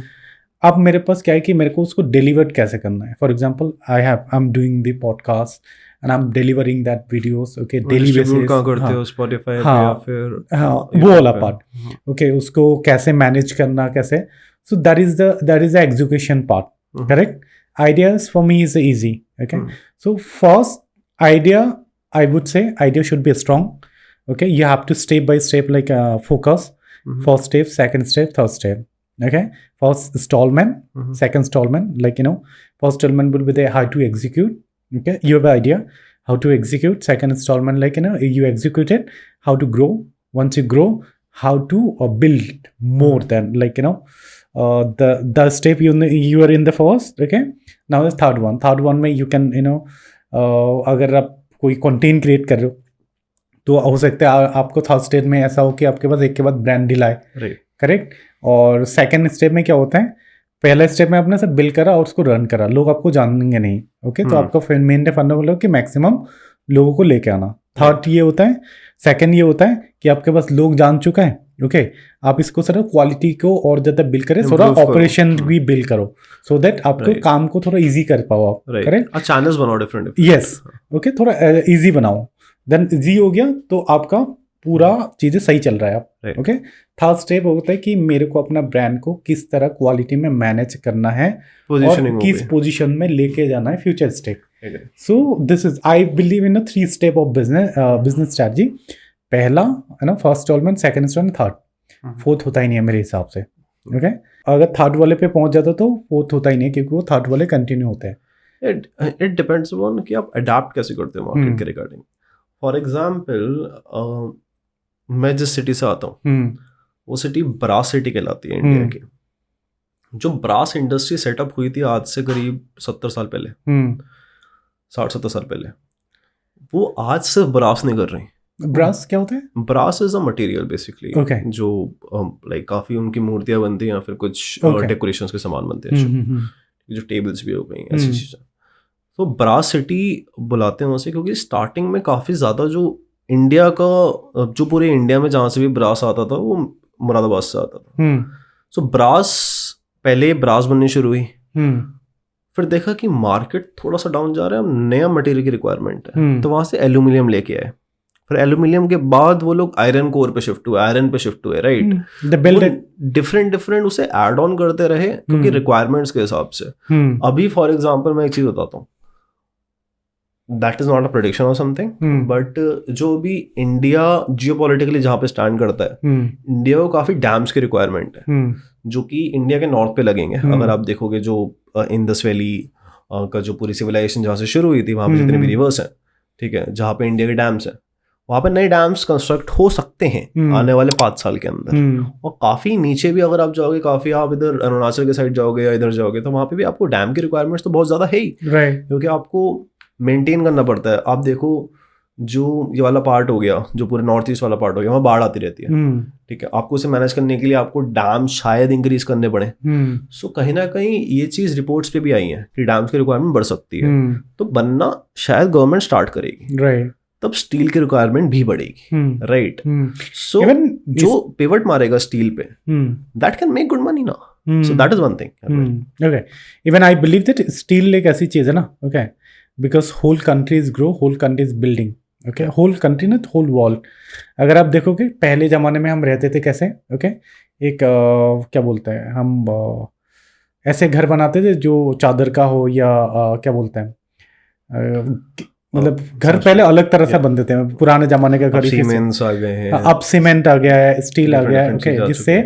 अब मेरे पास क्या है कि मेरे को उसको डिलीवर कैसे करना है. For example, I am doing the podcast, and I am delivering that videos okay daily distribute basis. कहाँ करते हो, स्पॉटिफाई पे हाँ, या फिर हाँ वो YouTube वाला पे? पार्ट ओके, उसको कैसे मैनेज करना कैसे, सो that is the execution part, Mhm. Correct. Ideas for me is easy, okay. Hmm. So first idea, I would say idea should be strong, okay. You have to step by step like focus, Mhm. first step, second step, third step, okay. First installment, Mhm. second installment, like first installment will be the how to execute, okay. You have an idea how to execute. Second installment, like you execute it, how to grow. Once you grow, how to build more than like the step you are in the first, okay. Now the third one में you can अगर आप कोई content create कर रहे हो तो हो सकता है आपको थर्ड स्टेप में ऐसा हो कि आपके पास एक के बाद ब्रांड डील आए, Right. करेक्ट। और सेकंड स्टेप में क्या होता है, पहला स्टेप में आपने सब बिल्ड करा और उसको रन करा, लोग आपको जानेंगे नहीं, ओके। तो आपका मेन फंडामेंटल हो कि मैक्सिमम लोगों को लेके आना। थर्ड ये होता है, सेकंड ये होता है कि आपके पास लोग जान चुका है, ओके। आप इसको सर क्वालिटी को और ज़्यादा बिल्ड करें, थोड़ा Improve करो। ऑपरेशन भी बिल्ड करो, सो दैट आपको Right. काम को थोड़ा इजी कर पाओ आप, Right. करेक्ट। चैनल्स बनाओ डिफरेंट। यस, ओके, थोड़ा इजी बनाओ, देन इजी हो गया तो आपका पूरा चीज़ें सही चल रहा है आप, Right. ओके। थर्ड स्टेप होता है कि मेरे को अपना ब्रांड को किस तरह क्वालिटी में मैनेज करना है और पोजीशनिंग किस पोजीशन में लेके जाना है, future step. So this is I believe in 3 step of business strategy. पहला है ना first instalment, second instalment, third. Fourth होता ही नहीं है मेरे हिसाब से, ओके। अगर थर्ड वाले पे पहुंच जाता तो फोर्थ होता ही नहीं है, क्योंकि वो थर्ड वाले कंटिन्यू होते हैं। इट डिपेंड्स ऑन कि आप अडाप्ट कैसे करते हो मार्केट के रिगार्डिंग। फॉर एग्जांपल मैं जिस सिटी से आता हूँ वो सिटी ब्रास सिटी कहलाती है इंडिया की। जो ब्रास इंडस्ट्री सेटअप हुई थी आज से करीब 70 साल पहले, 60-70 साल पहले, वो आज सिर्फ ब्रास नहीं कर रही। ब्रास क्या होता है? Brass is a material basically, Okay. जो लाइक काफी उनकी मूर्तियां बनती हैं या फिर कुछ Okay. डेकोरेशंस के सामान बनते हैं, जो टेबल्स भी हो गई ऐसी चीजें। तो ब्रास सिटी बुलाते हैं उसे क्योंकि स्टार्टिंग में काफी ज्यादा जो इंडिया का जो पूरे इंडिया में जहाँ से भी ब्रास आता था वो मुरादाबाद से आता था। सो ब्रास पहले ब्रास बननी शुरू हुई, फिर देखा कि मार्केट थोड़ा सा डाउन जा रहा है, अब नया मटेरियल की रिक्वायरमेंट है, तो वहां से एल्यूमिनियम लेके आए। फिर एल्यूमिनियम के बाद वो लोग आयरन कोर पे शिफ्ट हुए, आयरन पे शिफ्ट हुए, राइट। डिफरेंट उसे ऐड ऑन करते रहे क्योंकि रिक्वायरमेंट्स के हिसाब से। अभी फॉर एग्जांपल मैं एक चीज बताता हूँ, that is not a prediction और समथिंग, बट जो भी इंडिया जियोपॉलिटिकली जहाँ पे स्टैंड करता है, इंडिया को काफी डैम्स की रिक्वायरमेंट है जो कि इंडिया के नॉर्थ पे लगेंगे। अगर आप देखोगे जो इंडस वैली का जो पूरी सिविलाइजेशन जहाँ से शुरू हुई थी, वहाँ पे जितने भी रिवर्स हैं, ठीक है, जहाँ पे इंडिया के डैम्स हैं, वहाँ पे नए डैम्स कंस्ट्रक्ट हो सकते हैं आने वाले 5 साल के अंदर। और काफी नीचे भी अगर आप जाओगे, काफी आप इधर अरुणाचल के साइड जाओगे या इधर जाओगे, तो वहाँ पे भी आपको डैम की रिक्वायरमेंट्स तो बहुत ज्यादा है ही, क्योंकि आपको मेंटेन करना पड़ता है। आप देखो जो ये वाला पार्ट हो गया, जो पूरे नॉर्थ ईस्ट वाला पार्ट हो गया, वहाँ बाढ़ आती रहती है, ठीक है। आपको उसे मैनेज करने के लिए आपको डैम शायद इंक्रीज करने पड़े। सो कहीं ना कहीं ये चीज रिपोर्ट्स पे भी आई है कि डैम्स की रिक्वायरमेंट बढ़ सकती है, तो बनना शायद गवर्नमेंट स्टार्ट करेगी, राइट। तब स्टील की रिक्वायरमेंट भी बढ़ेगी, राइट। सो जो पिवट मारेगा स्टील पे, that can make good money ना, so that is one thing. Okay, even I believe that steel एक ऐसी चीज है ना, okay, because whole country is grow, whole country is building, okay, whole country ना, whole world. अगर आप देखोगे पहले जमाने में हम रहते थे कैसे, ओके, एक क्या बोलते हैं हम, ऐसे घर बनाते थे जो चादर का हो या क्या बोलते हैं, मतलब घर पहले अलग तरह से बनते थे पुराने जमाने के घर। सीमेंट्स आ गए हैं, अब सीमेंट आ गया है, स्टील आ गया है, ओके, जिससे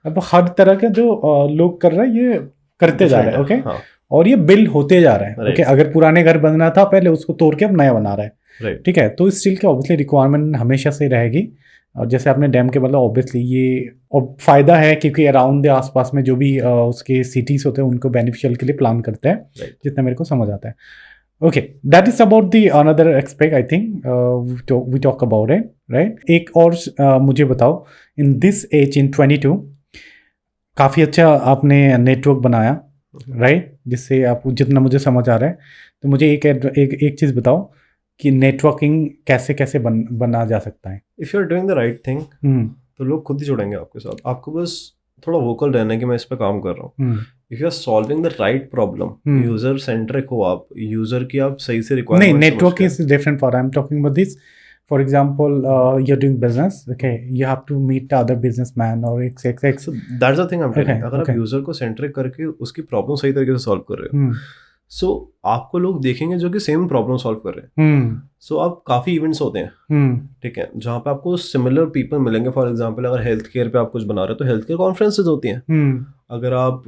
अब हर तरह के जो लोग कर रहे हैं ये करते जा रहे हैं, ओके, और ये बिल्ड होते जा रहे हैं, ओके। अगर पुराने घर बनना था पहले, उसको तोड़ के अब नया बना रहा है, ठीक है। तो स्टील की ऑब्वियसली रिक्वायरमेंट हमेशा से रहेगी। और जैसे आपने डैम के मतलब ऑब्वियसली ये फायदा है क्योंकि अराउंड द आसपास में जो भी उसके सिटीज होते हैं उनको बेनिफिशियल के लिए प्लान करते हैं, जितना मेरे को समझ आता है। Okay, that is about the another aspect I think we talk about it, right? एक और मुझे बताओ, in this age in 22 काफ़ी अच्छा आपने नेटवर्क बनाया, right? जिससे आप जितना मुझे समझ आ रहा है, तो मुझे एक चीज़ बताओ कि नेटवर्किंग कैसे कैसे बना जा सकता है। If you are doing the right thing, तो लोग खुद ही जुड़ेंगे आपके साथ। आपको बस थोड़ा वोकल रहना है कि मैं इस पे काम कर रहा हूँ। If you are solving the right problem, user centric हो आप, यूजर की आप सही से नहीं, requirement network is different for I'm talking about this. For example, you're doing business, okay, you have to meet the other businessman or XXX. So that's the thing I am telling, Okay, अगर आप okay. User को centric करके उसकी problem सही तरीके से solve कर रहे हो, सो आपको लोग देखेंगे जो कि सेम प्रॉब्लम सॉल्व कर रहे हैं। सो आप काफ़ी इवेंट्स होते हैं, ठीक है, जहाँ पे आपको सिमिलर पीपल मिलेंगे। फॉर एग्जांपल अगर हेल्थ केयर पे आप कुछ बना रहे हो तो हेल्थ केयर कॉन्फ्रेंसेज होती हैं। अगर आप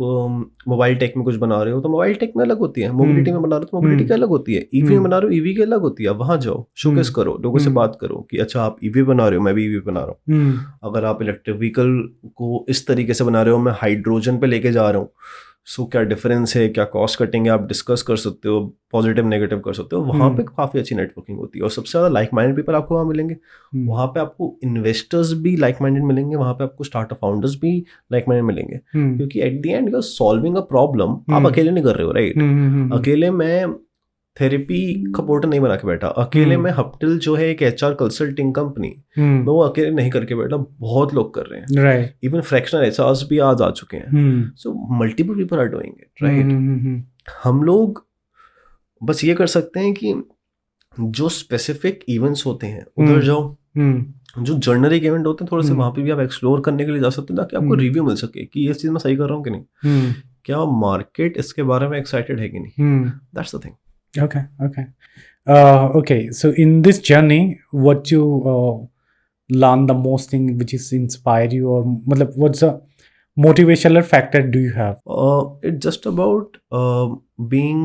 मोबाइल टेक में कुछ बना रहे हो तो मोबाइल टेक में अलग होती है, मोबिलिटी में बना रहे हो तो मोबिलिटी की अलग होती है, ईवी में बना रहे हो ईवी की अलग होती है। वहाँ जाओ, शोकेस करो, लोगों से बात करो कि अच्छा आप ईवी बना रहे हो, मैं भी ईवी बना रहा हूँ। अगर आप इलेक्ट्रिक व्हीकल को इस तरीके से बना रहे हो, मैं हाइड्रोजन पे लेके जा रहा हूँ, सो क्या डिफरेंस है, क्या कॉस्ट कटिंग है, आप डिस्कस कर सकते हो, पॉजिटिव नेगेटिव कर सकते हो। वहाँ पे काफ़ी अच्छी नेटवर्किंग होती है और सबसे ज़्यादा लाइक माइंडेड पीपल आपको वहाँ मिलेंगे। वहाँ पे आपको इन्वेस्टर्स भी लाइक माइंडेड मिलेंगे, वहाँ पे आपको स्टार्टअप फाउंडर्स भी लाइक माइंडेड मिलेंगे, क्योंकि at the end you are solving a problem. आप अकेले नहीं कर रहे हो, राइट? अकेले मैं थेरेपी का पोर्टल नहीं बना के बैठा, अकेले मैं हप्टिल जो है एक HR कंसल्टिंग कंपनी, मैं वो अकेले नहीं करके बैठा, बहुत लोग कर रहे हैं, राइट। इवन फ्रैक्शनल HRs भी आज आ चुके हैं। So multiple people are doing it, right? हम लोग बस ये कर सकते हैं कि जो स्पेसिफिक इवेंट्स होते हैं उधर जाओ, जो जर्नरिक इवेंट होते हैं थोड़े से वहाँ पे भी आप एक्सप्लोर करने के लिए जा सकते हो, ताकि आपको रिव्यू मिल सके कि ये चीज़ मैं सही कर रहा हूँ कि नहीं, क्या मार्केट इसके बारे में एक्साइटेड है कि नहीं। That's the thing. Okay, okay. Okay, so in this journey, what you learn the most thing which is inspire you, or matlab, what's the motivational factor do you have? It's just about being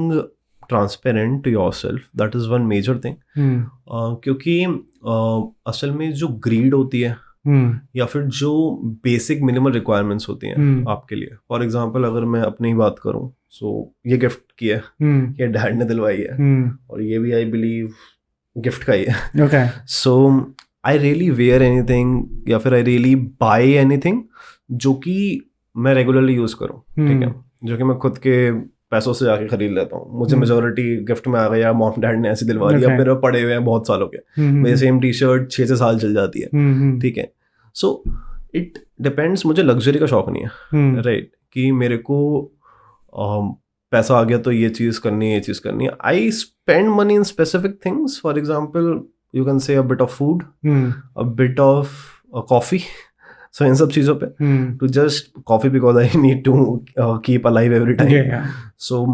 transparent to yourself. That is one major thing. क्योंकि असल में जो grid होती है या फिर जो basic minimal requirements होती हैं आपके लिए, फॉर एग्जांपल अगर मैं अपनी ही बात करूं, सो ये गिफ्ट की है, ये डैड ने दिलवाई है, और ये भी आई बिलीव गिफ्ट का ही है। Okay. So I really wear anything या फिर आई रियली बाय एनीथिंग जो कि मैं रेगुलरली यूज करूं, ठीक है, जो कि मैं खुद के पैसों से जाके खरीद लेता हूँ। मुझे मेजोरिटी गिफ्ट में आ गया, मॉम डैड ने ऐसे दिलवा दिया, मेरे पड़े हुए हैं बहुत सालों के, मेरी सेम टी शर्ट 6 से साल चल जाती है, ठीक है। सो इट डिपेंड्स, मुझे लग्जरी का शौक नहीं है, राइट, कि मेरे को पैसा आ गया तो ये चीज़ करनी है, ये चीज़ करनी है। I spend money in specific things, for example you can say a bit of food, a bit of coffee, so इन सब चीज़ों पे, to just coffee because I need to keep alive every time. So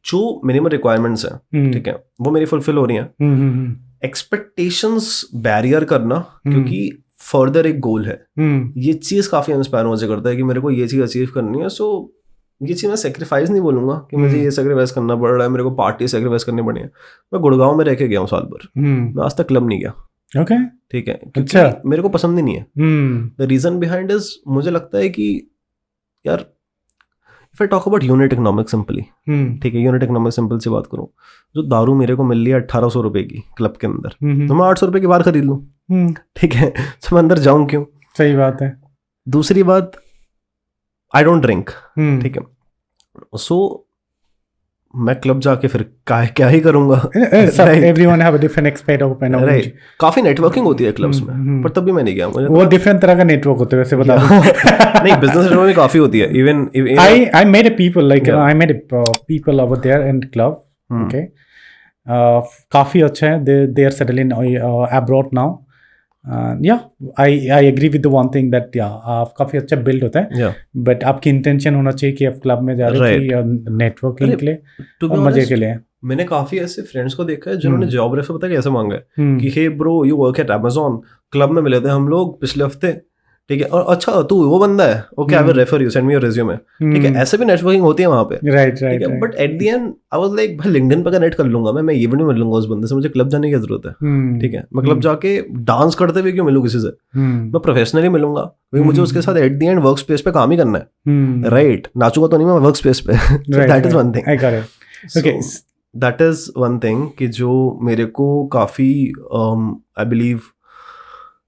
जो minimum requirements हैं, ठीक है, वो मेरी फुलफिल हो रही हैं। एक्सपेक्टेशंस बैरियर करना, क्योंकि फर्दर एक गोल है, ये चीज़ काफ़ी इंस्पायर मुझे करता है कि मेरे को ये चीज़ अचीव करनी है। सो ये चीज़ मैं सेक्रीफाइस नहीं बोलूँगा कि मुझे ये सेक्रीफाइस करना पड़ रहा है, मेरे को पार्टी सेक्रीफाइस करनी पड़ी है। मैं गुड़गांव में रह के गया हूँ साल भर, मैं आज तक क्लब नहीं गया, Okay. ठीक है, क्योंकि मेरे को पसंद ही नहीं है। द रीज़न बिहाइंड इज, मुझे लगता है कि यार if I talk about unit economic simply, ठीक है, यूनिट इकोनॉमिक सिंपल से बात करूँ, जो दारू मेरे को मिल रही है 1800 रुपये की क्लब के अंदर, तो मैं 800 रुपये की बाहर खरीद लूँ, ठीक है, तो मैं अंदर जाऊँ क्यों? सही बात है। दूसरी बात, आई डोंट ड्रिंक, ठीक है, सो मैं क्लब जाके फिर क्या ही करूंगा। Everyone have a different expect of pain, right, काफी नेटवर्किंग होती है क्लब्स में, पर तब भी मैं नहीं गया। मुझे वो डिफरेंट तरह का नेटवर्क होते हैं, वैसे बता दूं। नहीं, बिजनेस नेटवर्क में काफी होती है। Even I met a people like I met people over there in club, okay, काफी अच्छा है, they are settled in abroad now. Yeah, I agree with the one thing that आप काफी अच्छा बिल्ड होता है, बट आपकी इंटेंशन होना चाहिए कि आप क्लब में जा रहे हो नेटवर्किंग के लिए और मजे के लिए। मैंने काफी ऐसे फ्रेंड्स को देखा है जिन्होंने जॉब रेफर पता कैसे मांगा है कि hey bro you work at Amazon, club में मिले थे हम लोग पिछले हफ्ते, ठीक है, और अच्छा तू वो बंदा है, okay I will refer you, send me your resume, ठीक है, ऐसे भी नेटवर्किंग होती है वहाँ पे, right, but at the and I was like भाई लिंक्डइन पे कनेक्ट कर लूंगा मैं इवन में मिल लूंगा उस बंदे से, मुझे क्लब जाने की जरूरत है, ठीक है, मैं क्लब जाके डांस करते हुए क्यों मिलूं किसी से, मैं प्रोफेशनली मिलूंगा, क्योंकि मुझे उसके साथ eight the and work space पे काम ही करना है, राइट, नाचूंगा तो नहीं मैं वर्क स्पेस पे। That is one thing, I got it, okay, that is one thing कि जो मेरे को काफी आई बिलीव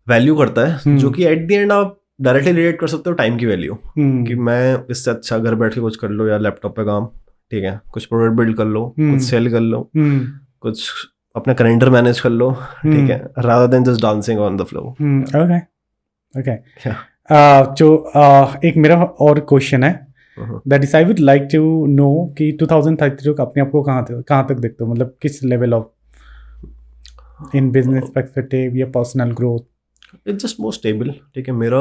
वैल्यू करता है, जो कि एट द एंड आप डायरेक्टली रिलेट कर सकते हो टाइम की वैल्यू, कि मैं इससे अच्छा घर बैठ के कुछ कर लो यार, लैपटॉप पे काम, ठीक है, कुछ प्रोडक्ट बिल्ड कर लो, कुछ सेल कर लो, कुछ अपना कैलेंडर मैनेज कर लो, ठीक है, rather than just dancing on the floor. Okay, okay, जो एक मेरा और क्वेश्चन है, that is I would like to know कि 2032 अपने आप को कहाँ तक देखते हो, मतलब किस level of in business perspective या personal growth? It's just more stable. ठीक है, मेरा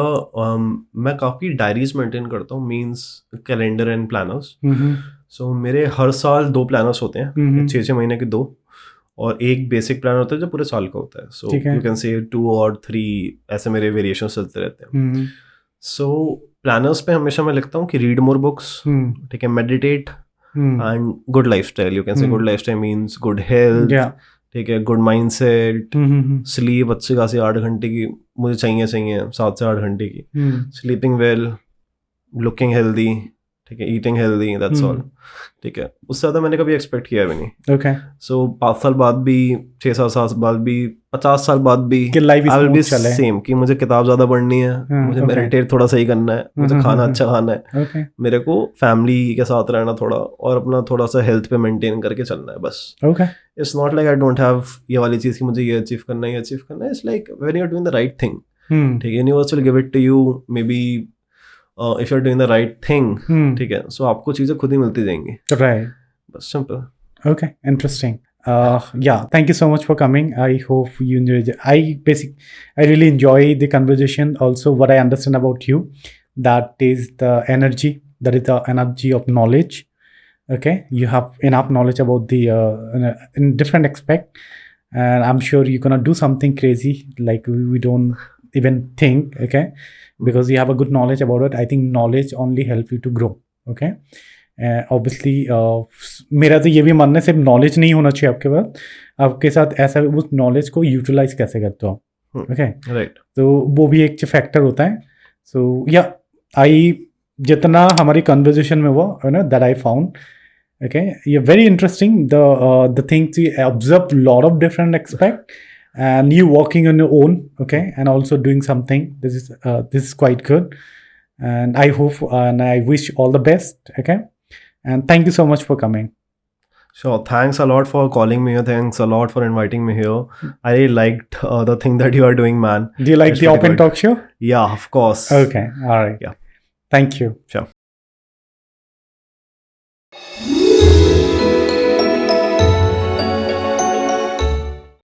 मैं काफ़ी डायरीज मेंटेन करता हूँ, means calendar and planners. So मेरे हर साल 2 प्लानर्स होते हैं, 6 महीने के 2, और एक बेसिक प्लान होता है जो पूरे साल का होता है। सो यू कैन से 2 और 3 ऐसे मेरे वेरिएशन चलते रहते हैं। सो प्लानर्स पे हमेशा मैं लिखता हूँ कि रीड मोर बुक्स, ठीक है, meditate and good lifestyle. You can से good lifestyle means good health, ठीक है, गुड माइंडसेट, स्लीप अच्छी खासी 8 घंटे की मुझे चाहिए 7 से 8 घंटे की, स्लीपिंग वेल, लुकिंग हेल्दी, ठीक है, ईटिंग हेल्दी, दैट्स ऑल। ठीक है, उससे ज़्यादा मैंने कभी एक्सपेक्ट किया भी नहीं। ओके, सो 5 साल बाद भी, 6-7 साल बाद भी, 50 साल बाद भी आई विल बी सेम कि मुझे किताब ज़्यादा पढ़नी है, मुझे मेडिटेट थोड़ा सही करना है, मुझे खाना अच्छा खाना है, मेरे को फैमिली के साथ रहना थोड़ा, और अपना थोड़ा सा हेल्थ पे मेंटेन करके चलना है बस। Okay, it's not like I don't have ये वाली चीज़ कि मुझे ये अचीव करना है, ये अचीव करना है। It's like when you are doing the right thing, ठीक है, universe will give it to you, maybe if you are doing the right thing, ठीक है, सो आपको चीज़ें खुद ही मिलती जाएंगी। राइट, बस simple. Okay, interesting. Yeah, thank you so much for coming. I hope you enjoyed it. I really enjoy the conversation. Also, what I understand about you, that is the energy. That is the energy of knowledge. Okay, you have enough knowledge about the in different aspect, and I'm sure you're gonna do something crazy like we don't even think. Okay, because you have a good knowledge about it. I think knowledge only help you to grow. Okay. Obviously मेरा तो ये भी मानना है सिर्फ knowledge नहीं होना चाहिए आपके पास, आपके साथ ऐसा उस नॉलेज को यूटिलाइज कैसे करते हो आप। ओके, राइट, तो वो भी एक फैक्टर होता है। सो या आई जितना हमारी कन्वर्जेशन में हुआ, you know, that I found, okay, ये very interesting, the things you observe lot of different expect and you working on your own, okay, and also doing something. This is quite good, and I hope and I wish all the best. Okay, and thank you so much for coming. Sure, thanks a lot for calling me. Thanks a lot for inviting me here. I really liked the thing that you are doing, man. Do you like the Open Talk show? Yeah, of course. Okay, all right. Yeah, thank you. Sure.